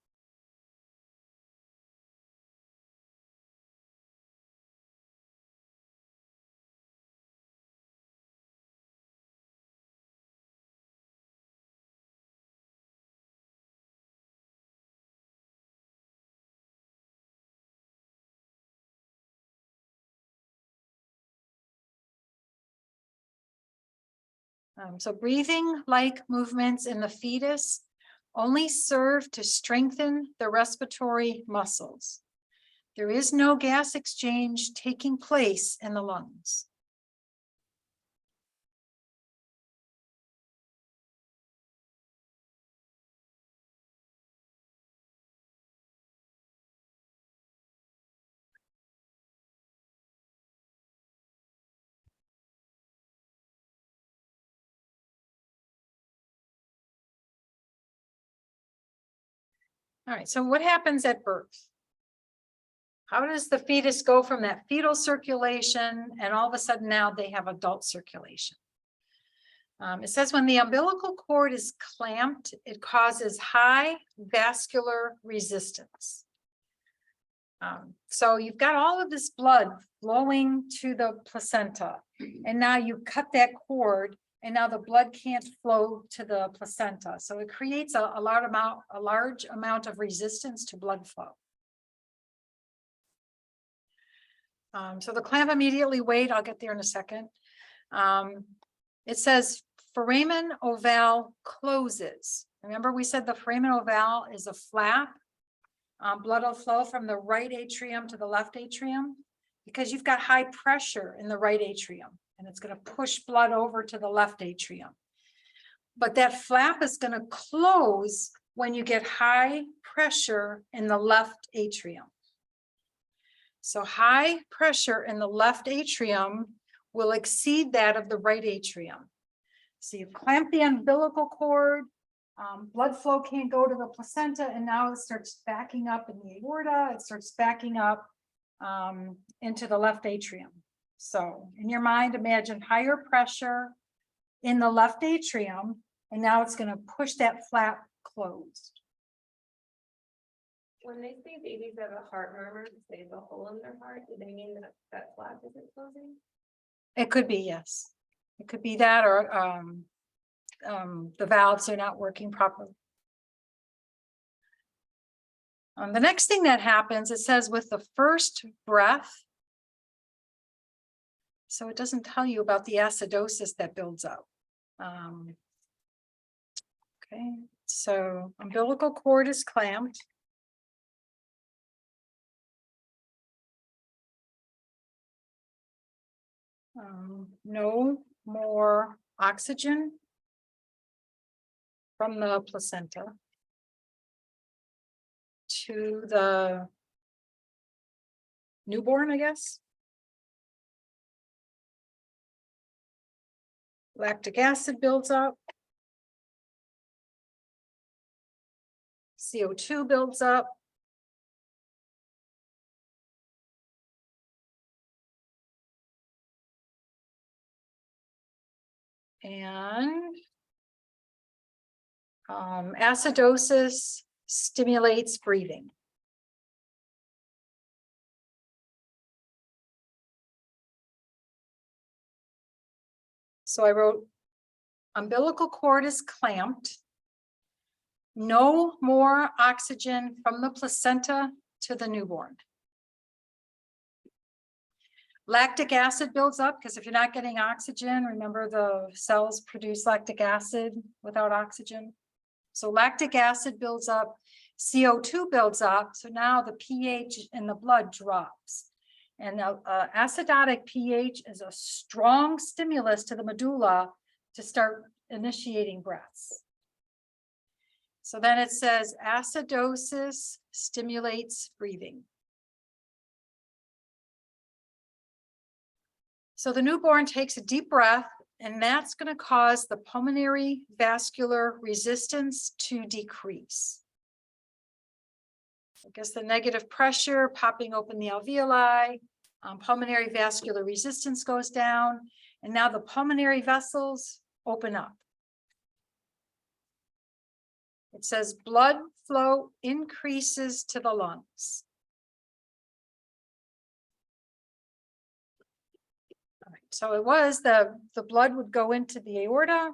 So breathing-like movements in the fetus only serve to strengthen the respiratory muscles. There is no gas exchange taking place in the lungs. All right, so what happens at birth? How does the fetus go from that fetal circulation and all of a sudden now they have adult circulation? It says when the umbilical cord is clamped, it causes high vascular resistance. So you've got all of this blood flowing to the placenta, and now you cut that cord, and now the blood can't flow to the placenta. So it creates a large amount of resistance to blood flow. So the clamp immediately wait. I'll get there in a second. It says foramen ovale closes. Remember we said the foramen ovale is a flap. Blood will flow from the right atrium to the left atrium because you've got high pressure in the right atrium and it's going to push blood over to the left atrium. But that flap is going to close when you get high pressure in the left atrium. So high pressure in the left atrium will exceed that of the right atrium. So you clamp the umbilical cord, blood flow can't go to the placenta, and now it starts backing up in the aorta, it starts backing up into the left atrium. So in your mind, imagine higher pressure in the left atrium, and now it's going to push that flap closed. When they say babies have a heart murmur, they have a hole in their heart, do they mean that that flap isn't closing? It could be, yes. It could be that, or the valves are not working properly. The next thing that happens, it says with the first breath. So it doesn't tell you about the acidosis that builds up. Okay, so umbilical cord is clamped. No more oxygen from the placenta to the newborn, I guess. Lactic acid builds up. CO2 builds up. And acidosis stimulates breathing. So I wrote, umbilical cord is clamped. No more oxygen from the placenta to the newborn. Lactic acid builds up because if you're not getting oxygen, remember the cells produce lactic acid without oxygen. So lactic acid builds up, CO2 builds up. So now the pH in the blood drops. And acidotic pH is a strong stimulus to the medulla to start initiating breaths. So then it says acidosis stimulates breathing. So the newborn takes a deep breath, and that's going to cause the pulmonary vascular resistance to decrease. I guess the negative pressure popping open the alveoli, pulmonary vascular resistance goes down, and now the pulmonary vessels open up. It says blood flow increases to the lungs. All right, so it was the blood would go into the aorta.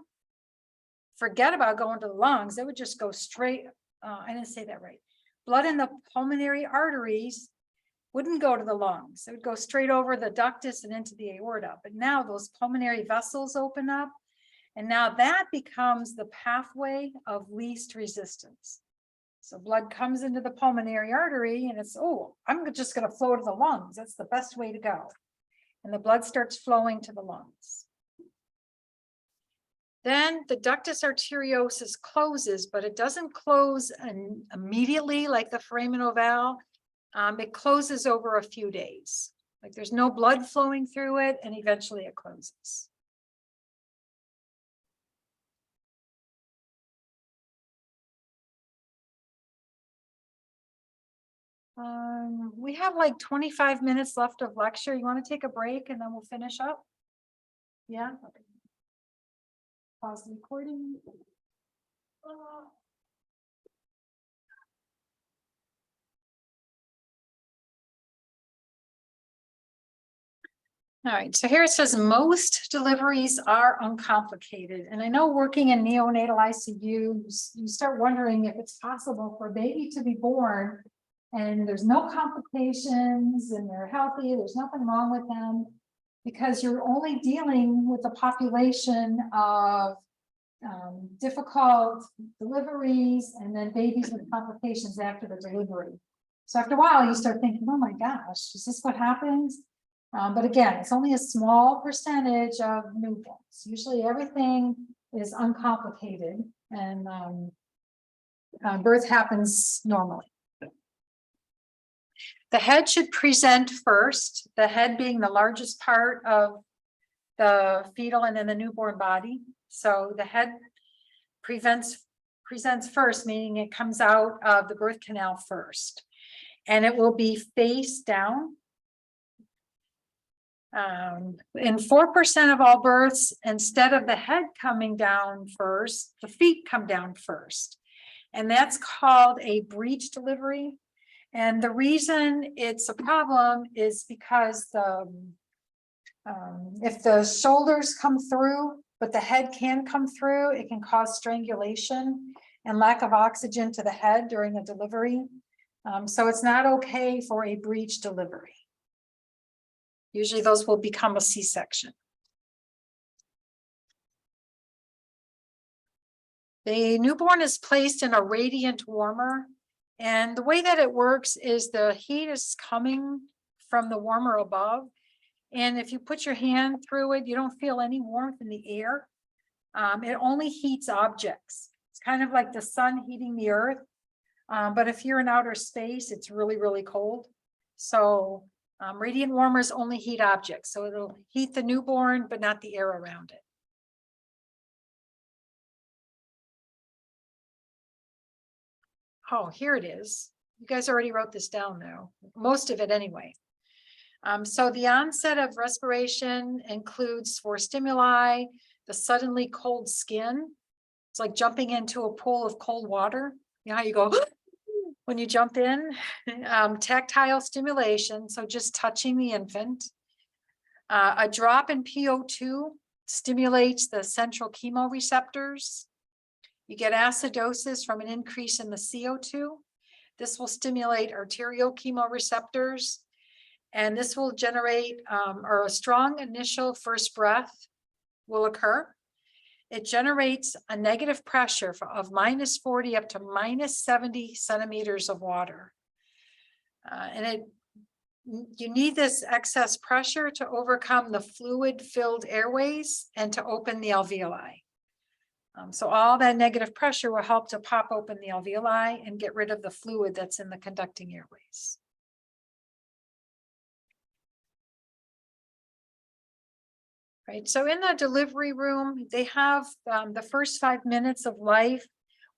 Forget about going to the lungs. It would just go straight. I didn't say that right. Blood in the pulmonary arteries wouldn't go to the lungs. It would go straight over the ductus and into the aorta. But now those pulmonary vessels open up, and now that becomes the pathway of least resistance. So blood comes into the pulmonary artery and it's, oh, I'm just gonna flow to the lungs. That's the best way to go. And the blood starts flowing to the lungs. Then the ductus arteriosus closes, but it doesn't close immediately like the foramen ovale. It closes over a few days. Like there's no blood flowing through it and eventually it closes. We have like 25 minutes left of lecture. You want to take a break and then we'll finish up? Yeah. Okay. Pause the recording. All right, so here it says most deliveries are uncomplicated. And I know working in neonatal ICU, you start wondering if it's possible for a baby to be born and there's no complications and they're healthy, there's nothing wrong with them, because you're only dealing with a population of difficult deliveries and then babies with complications after the delivery. So after a while, you start thinking, oh my gosh, is this what happens? But again, it's only a small percentage of newborns. Usually everything is uncomplicated and birth happens normally. The head should present first, the head being the largest part of the fetal and then the newborn body. So the head presents first, meaning it comes out of the birth canal first. And it will be face down. In 4% of all births, instead of the head coming down first, the feet come down first. And that's called a breech delivery. And the reason it's a problem is because if the shoulders come through, but the head can come through, it can cause strangulation and lack of oxygen to the head during a delivery. So it's not okay for a breech delivery. Usually those will become a C-section. The newborn is placed in a radiant warmer. And the way that it works is the heat is coming from the warmer above. And if you put your hand through it, you don't feel any warmth in the air. It only heats objects. It's kind of like the sun heating the earth. But if you're in outer space, it's really, really cold. So radiant warmers only heat objects. So it'll heat the newborn, but not the air around it. Oh, here it is. You guys already wrote this down though. Most of it anyway. So the onset of respiration includes for stimuli, the suddenly cold skin. It's like jumping into a pool of cold water. You know how you go when you jump in? Tactile stimulation, so just touching the infant. A drop in PO2 stimulates the central chemoreceptors. You get acidosis from an increase in the CO2. This will stimulate arterial chemoreceptors. And this will generate, or a strong initial first breath will occur. It generates a negative pressure of -40 up to -70 centimeters of water. And you need this excess pressure to overcome the fluid-filled airways and to open the alveoli. So all that negative pressure will help to pop open the alveoli and get rid of the fluid that's in the conducting airways. Right, so in the delivery room, they have the first 5 minutes of life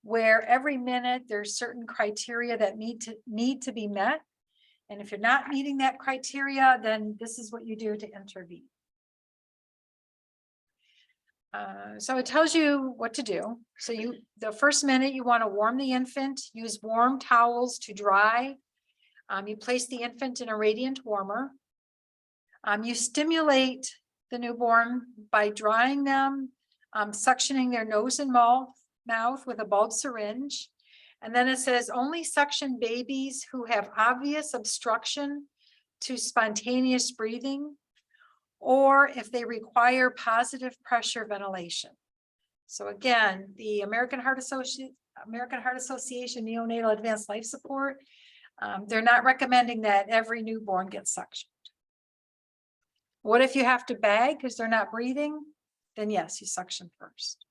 where every minute there's certain criteria that need to be met. And if you're not meeting that criteria, then this is what you do to intervene. So it tells you what to do. So the first minute you want to warm the infant, use warm towels to dry. You place the infant in a radiant warmer. You stimulate the newborn by drying them, suctioning their nose and mouth with a bulb syringe. And then it says only suction babies who have obvious obstruction to spontaneous breathing, or if they require positive pressure ventilation. So again, the American Heart American Heart Association neonatal advanced life support. They're not recommending that every newborn gets suctioned. What if you have to bag because they're not breathing? Then yes, you suction first.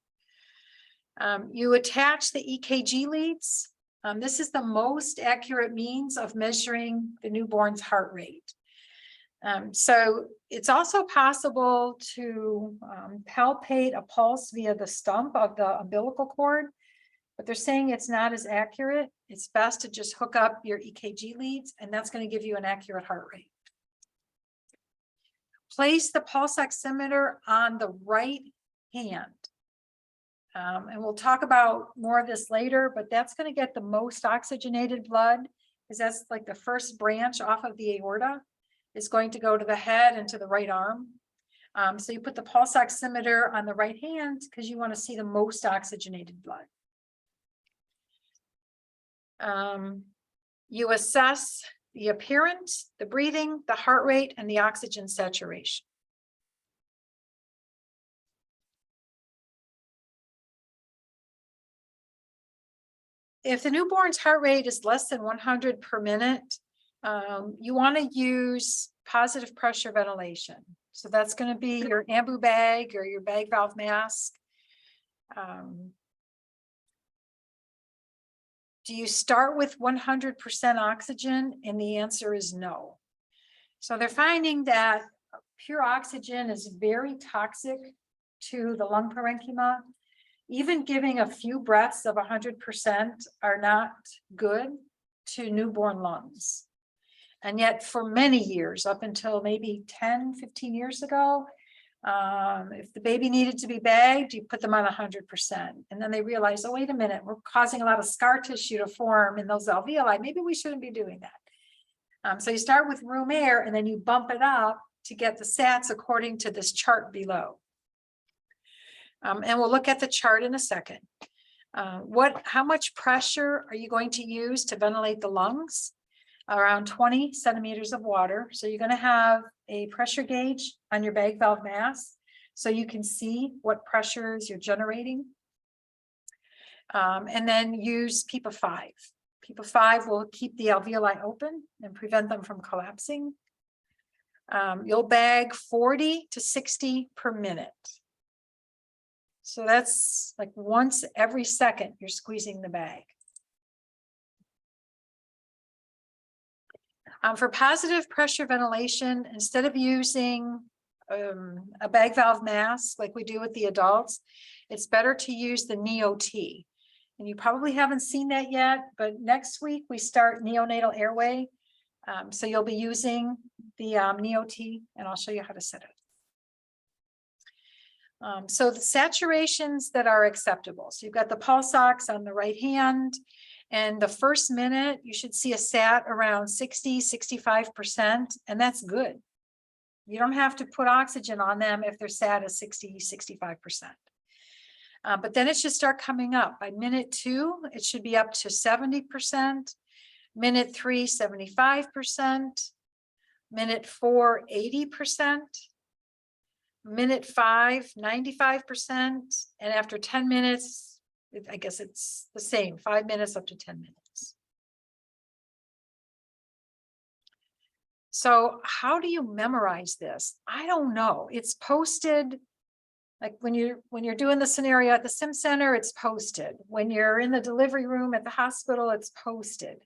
You attach the EKG leads. This is the most accurate means of measuring the newborn's heart rate. So it's also possible to palpate a pulse via the stump of the umbilical cord, but they're saying it's not as accurate. It's best to just hook up your EKG leads, and that's going to give you an accurate heart rate. Place the pulse oximeter on the right hand. And we'll talk about more of this later, but that's going to get the most oxygenated blood, because that's like the first branch off of the aorta is going to go to the head and to the right arm. So you put the pulse oximeter on the right hand because you want to see the most oxygenated blood. You assess the appearance, the breathing, the heart rate, and the oxygen saturation. If the newborn's heart rate is less than 100 per minute, you want to use positive pressure ventilation. So that's going to be your ambu bag or your bag valve mask. Do you start with 100% oxygen? And the answer is no. So they're finding that pure oxygen is very toxic to the lung parenchyma. Even giving a few breaths of 100% are not good to newborn lungs. And yet for many years, up until maybe 10, 15 years ago, if the baby needed to be bagged, you put them on 100%. And then they realized, oh, wait a minute, we're causing a lot of scar tissue to form in those alveoli. Maybe we shouldn't be doing that. So you start with room air and then you bump it up to get the sats according to this chart below. And we'll look at the chart in a second. How much pressure are you going to use to ventilate the lungs? Around 20 centimeters of water. So you're going to have a pressure gauge on your bag valve mask so you can see what pressures you're generating. And then use PEPA 5. PEPA 5 will keep the alveoli open and prevent them from collapsing. You'll bag 40 to 60 per minute. So that's like once every second you're squeezing the bag. For positive pressure ventilation, instead of using a bag valve mask like we do with the adults, it's better to use the NEO-T. And you probably haven't seen that yet, but next week we start neonatal airway. So you'll be using the NEO-T, and I'll show you how to set it. So the saturations that are acceptable. So you've got the pulse ox on the right hand. And the first minute, you should see a sat around 60, 65%, and that's good. You don't have to put oxygen on them if they're sat at 60, 65%. But then it should start coming up. By minute 2, it should be up to 70%. Minute 3, 75%. Minute 4, 80%. Minute 5, 95%. And after 10 minutes, I guess it's the same, 5 minutes up to 10 minutes. So how do you memorize this? I don't know. It's posted, like when you're doing the scenario at the Sim Center, it's posted. When you're in the delivery room at the hospital, it's posted.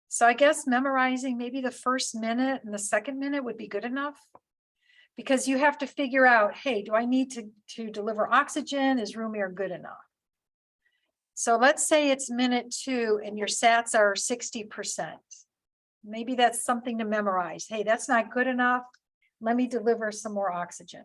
So I guess memorizing maybe the first minute and the second minute would be good enough. Because you have to figure out, hey, do I need to deliver oxygen? Is room air good enough? So let's say it's minute 2 and your sats are 60%. Maybe that's something to memorize. Hey, that's not good enough. Let me deliver some more oxygen.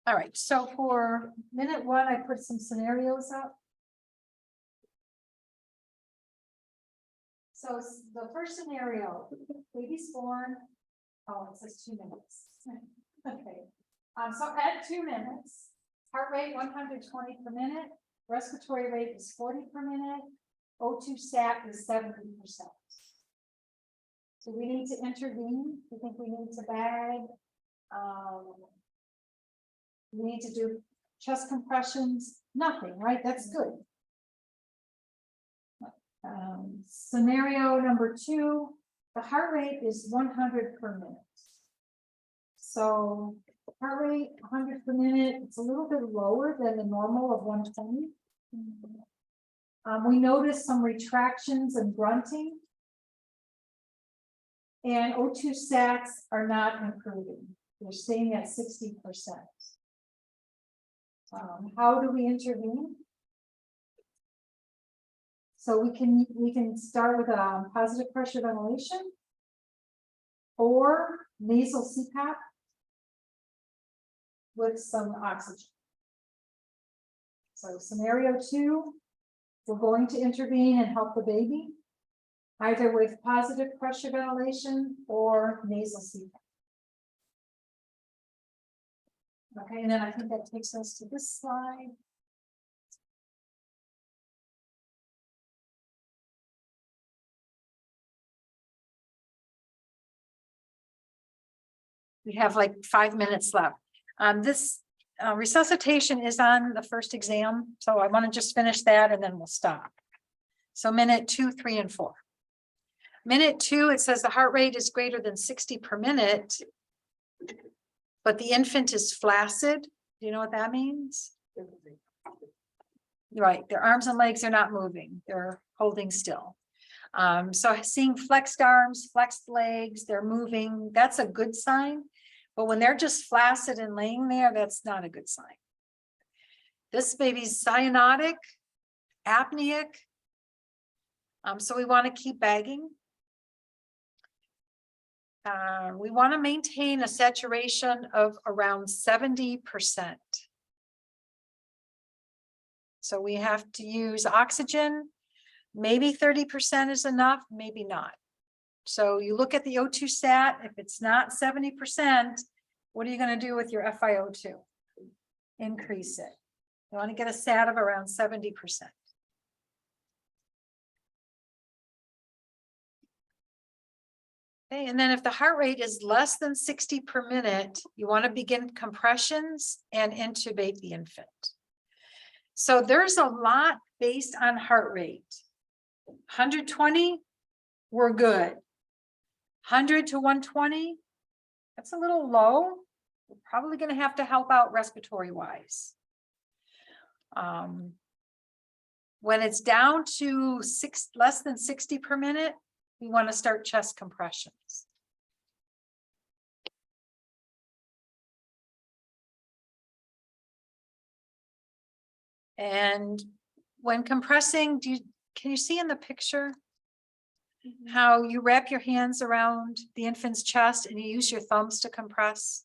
All right, so for minute 1, I put some scenarios up. So the first scenario, baby's born. Oh, it says 2 minutes. Okay, so at 2 minutes, heart rate 120 per minute, respiratory rate is 40 per minute, O2 sat is 70%. So we need to intervene. We think we need to bag. We need to do chest compressions, nothing, right? That's good. Scenario number 2, the heart rate is 100 per minute. So heart rate 100 per minute, it's a little bit lower than the normal of 120. We noticed some retractions and grunting. And O2 sats are not improving. They're staying at 60%. How do we intervene? So we can start with positive pressure ventilation or nasal CPAP with some oxygen. So scenario 2, we're going to intervene and help the baby, either with positive pressure ventilation or nasal CPAP. Okay, and then I think that takes us to this slide. We have like 5 minutes left. This resuscitation is on the first exam, so I want to just finish that and then we'll stop. So minute 2, 3, and 4. Minute 2, it says the heart rate is greater than 60 per minute, but the infant is flaccid. Do you know what that means? Right, their arms and legs are not moving, they're holding still. So seeing flexed arms, flexed legs, they're moving, that's a good sign. But when they're just flaccid and laying there, that's not a good sign. This baby's cyanotic, apneic. So we want to keep bagging. We want to maintain a saturation of around 70%. So we have to use oxygen. Maybe 30% is enough, maybe not. So you look at the O2 sat, if it's not 70%, what are you going to do with your FiO2? Increase it. You want to get a sat of around 70%. Okay, and then if the heart rate is less than 60 per minute, you want to begin compressions and intubate the infant. So there's a lot based on heart rate. 120, we're good. 100 to 120, that's a little low. We're probably going to have to help out respiratory wise. When it's down to less than 60 per minute, we want to start chest compressions. And when compressing, can you see in the picture how you wrap your hands around the infant's chest and you use your thumbs to compress?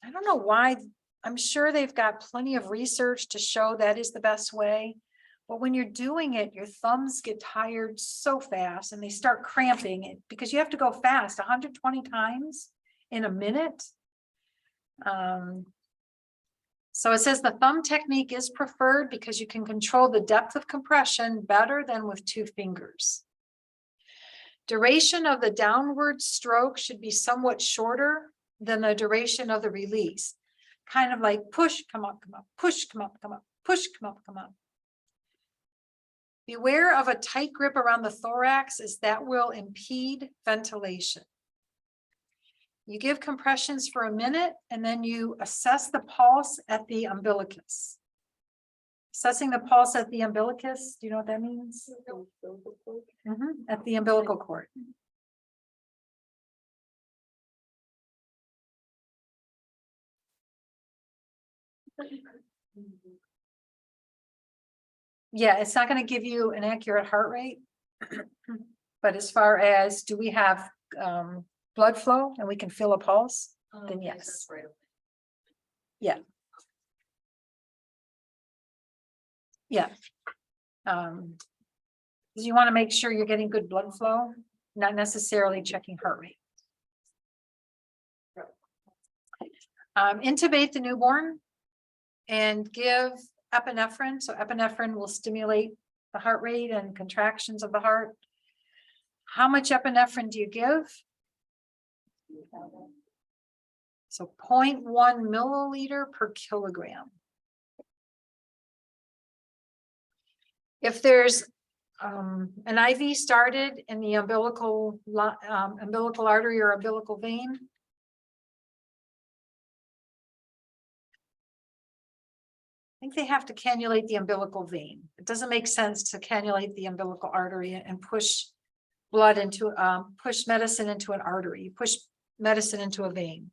I don't know why. I'm sure they've got plenty of research to show that is the best way. But when you're doing it, your thumbs get tired so fast and they start cramping it because you have to go fast 120 times in a minute. So it says the thumb technique is preferred because you can control the depth of compression better than with 2 fingers. Duration of the downward stroke should be somewhat shorter than the duration of the release. Kind of like push, come up, push, come up, push, come up, come up. Beware of a tight grip around the thorax as that will impede ventilation. You give compressions for a minute and then you assess the pulse at the umbilicus. Assessing the pulse at the umbilicus, do you know what that means? At the umbilical cord. Yeah, it's not going to give you an accurate heart rate. But as far as do we have blood flow and we can feel a pulse, then yes. Right. Yeah. Yeah. You want to make sure you're getting good blood flow, not necessarily checking heart rate. Intubate the newborn and give epinephrine. So epinephrine will stimulate the heart rate and contractions of the heart. How much epinephrine do you give? So 0.1 milliliter per kilogram. If there's an IV started in the umbilical artery or umbilical vein, I think they have to cannulate the umbilical vein. It doesn't make sense to cannulate the umbilical artery and push blood into, push medicine into an artery, push medicine into a vein.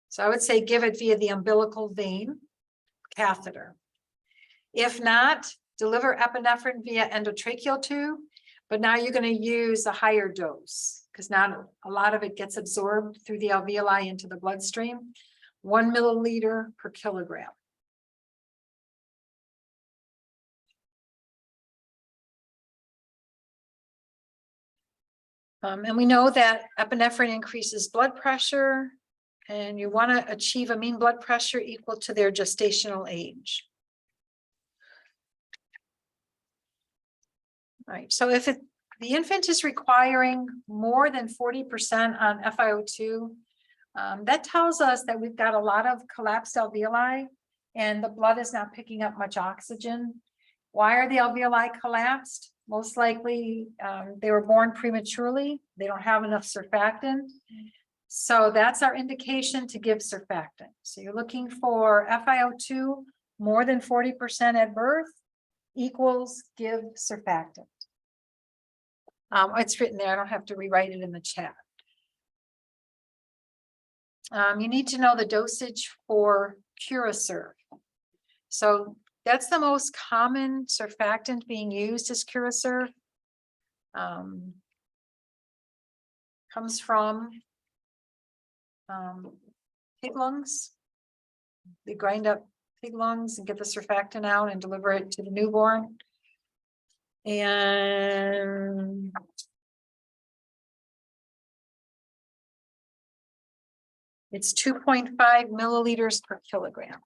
So I would say give it via the umbilical vein catheter. If not, deliver epinephrine via endotracheal tube, but now you're going to use a higher dose because now a lot of it gets absorbed through the alveoli into the bloodstream. 1 milliliter per kilogram. And we know that epinephrine increases blood pressure, and you want to achieve a mean blood pressure equal to their gestational age. All right, so if the infant is requiring more than 40% on FiO2, that tells us that we've got a lot of collapsed alveoli and the blood is not picking up much oxygen. Why are the alveoli collapsed? Most likely they were born prematurely. They don't have enough surfactant. So that's our indication to give surfactant. So you're looking for FiO2 more than 40% at birth equals give surfactant. It's written there. I don't have to rewrite it in the chat. You need to know the dosage for Curasurf. So that's the most common surfactant being used is Curasurf. Comes from pig lungs. They grind up pig lungs and get the surfactant out and deliver it to the newborn. And it's 2.5 milliliters per kilogram.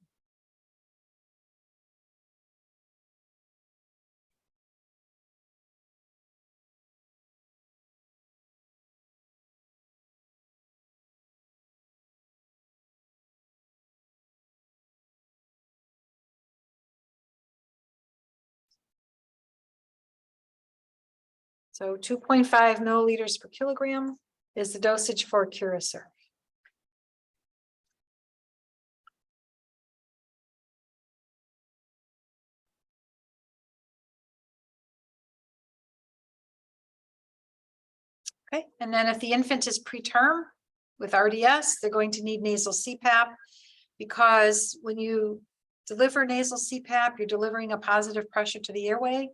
So 2.5 milliliters per kilogram is the dosage for Curasurf. Okay, and then if the infant is preterm with RDS, they're going to need nasal CPAP because when you deliver nasal CPAP, you're delivering a positive pressure to the airway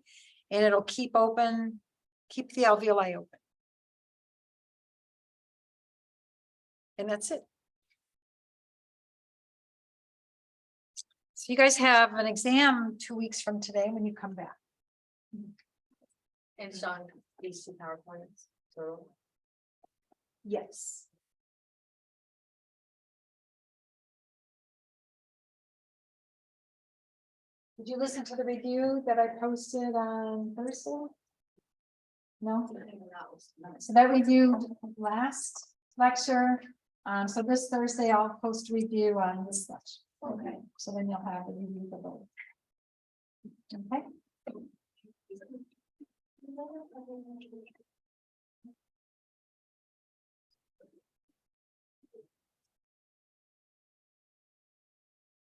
and it'll keep the alveoli open. And that's it. So you guys have an exam 2 weeks from today when you come back. And Sean, these 2 PowerPoints. So Yes. Did you listen to the review that I posted on Thursday? No? So that reviewed last lecture. So this Thursday I'll post a review on this lecture. Okay, so then you'll have a review of both. Okay.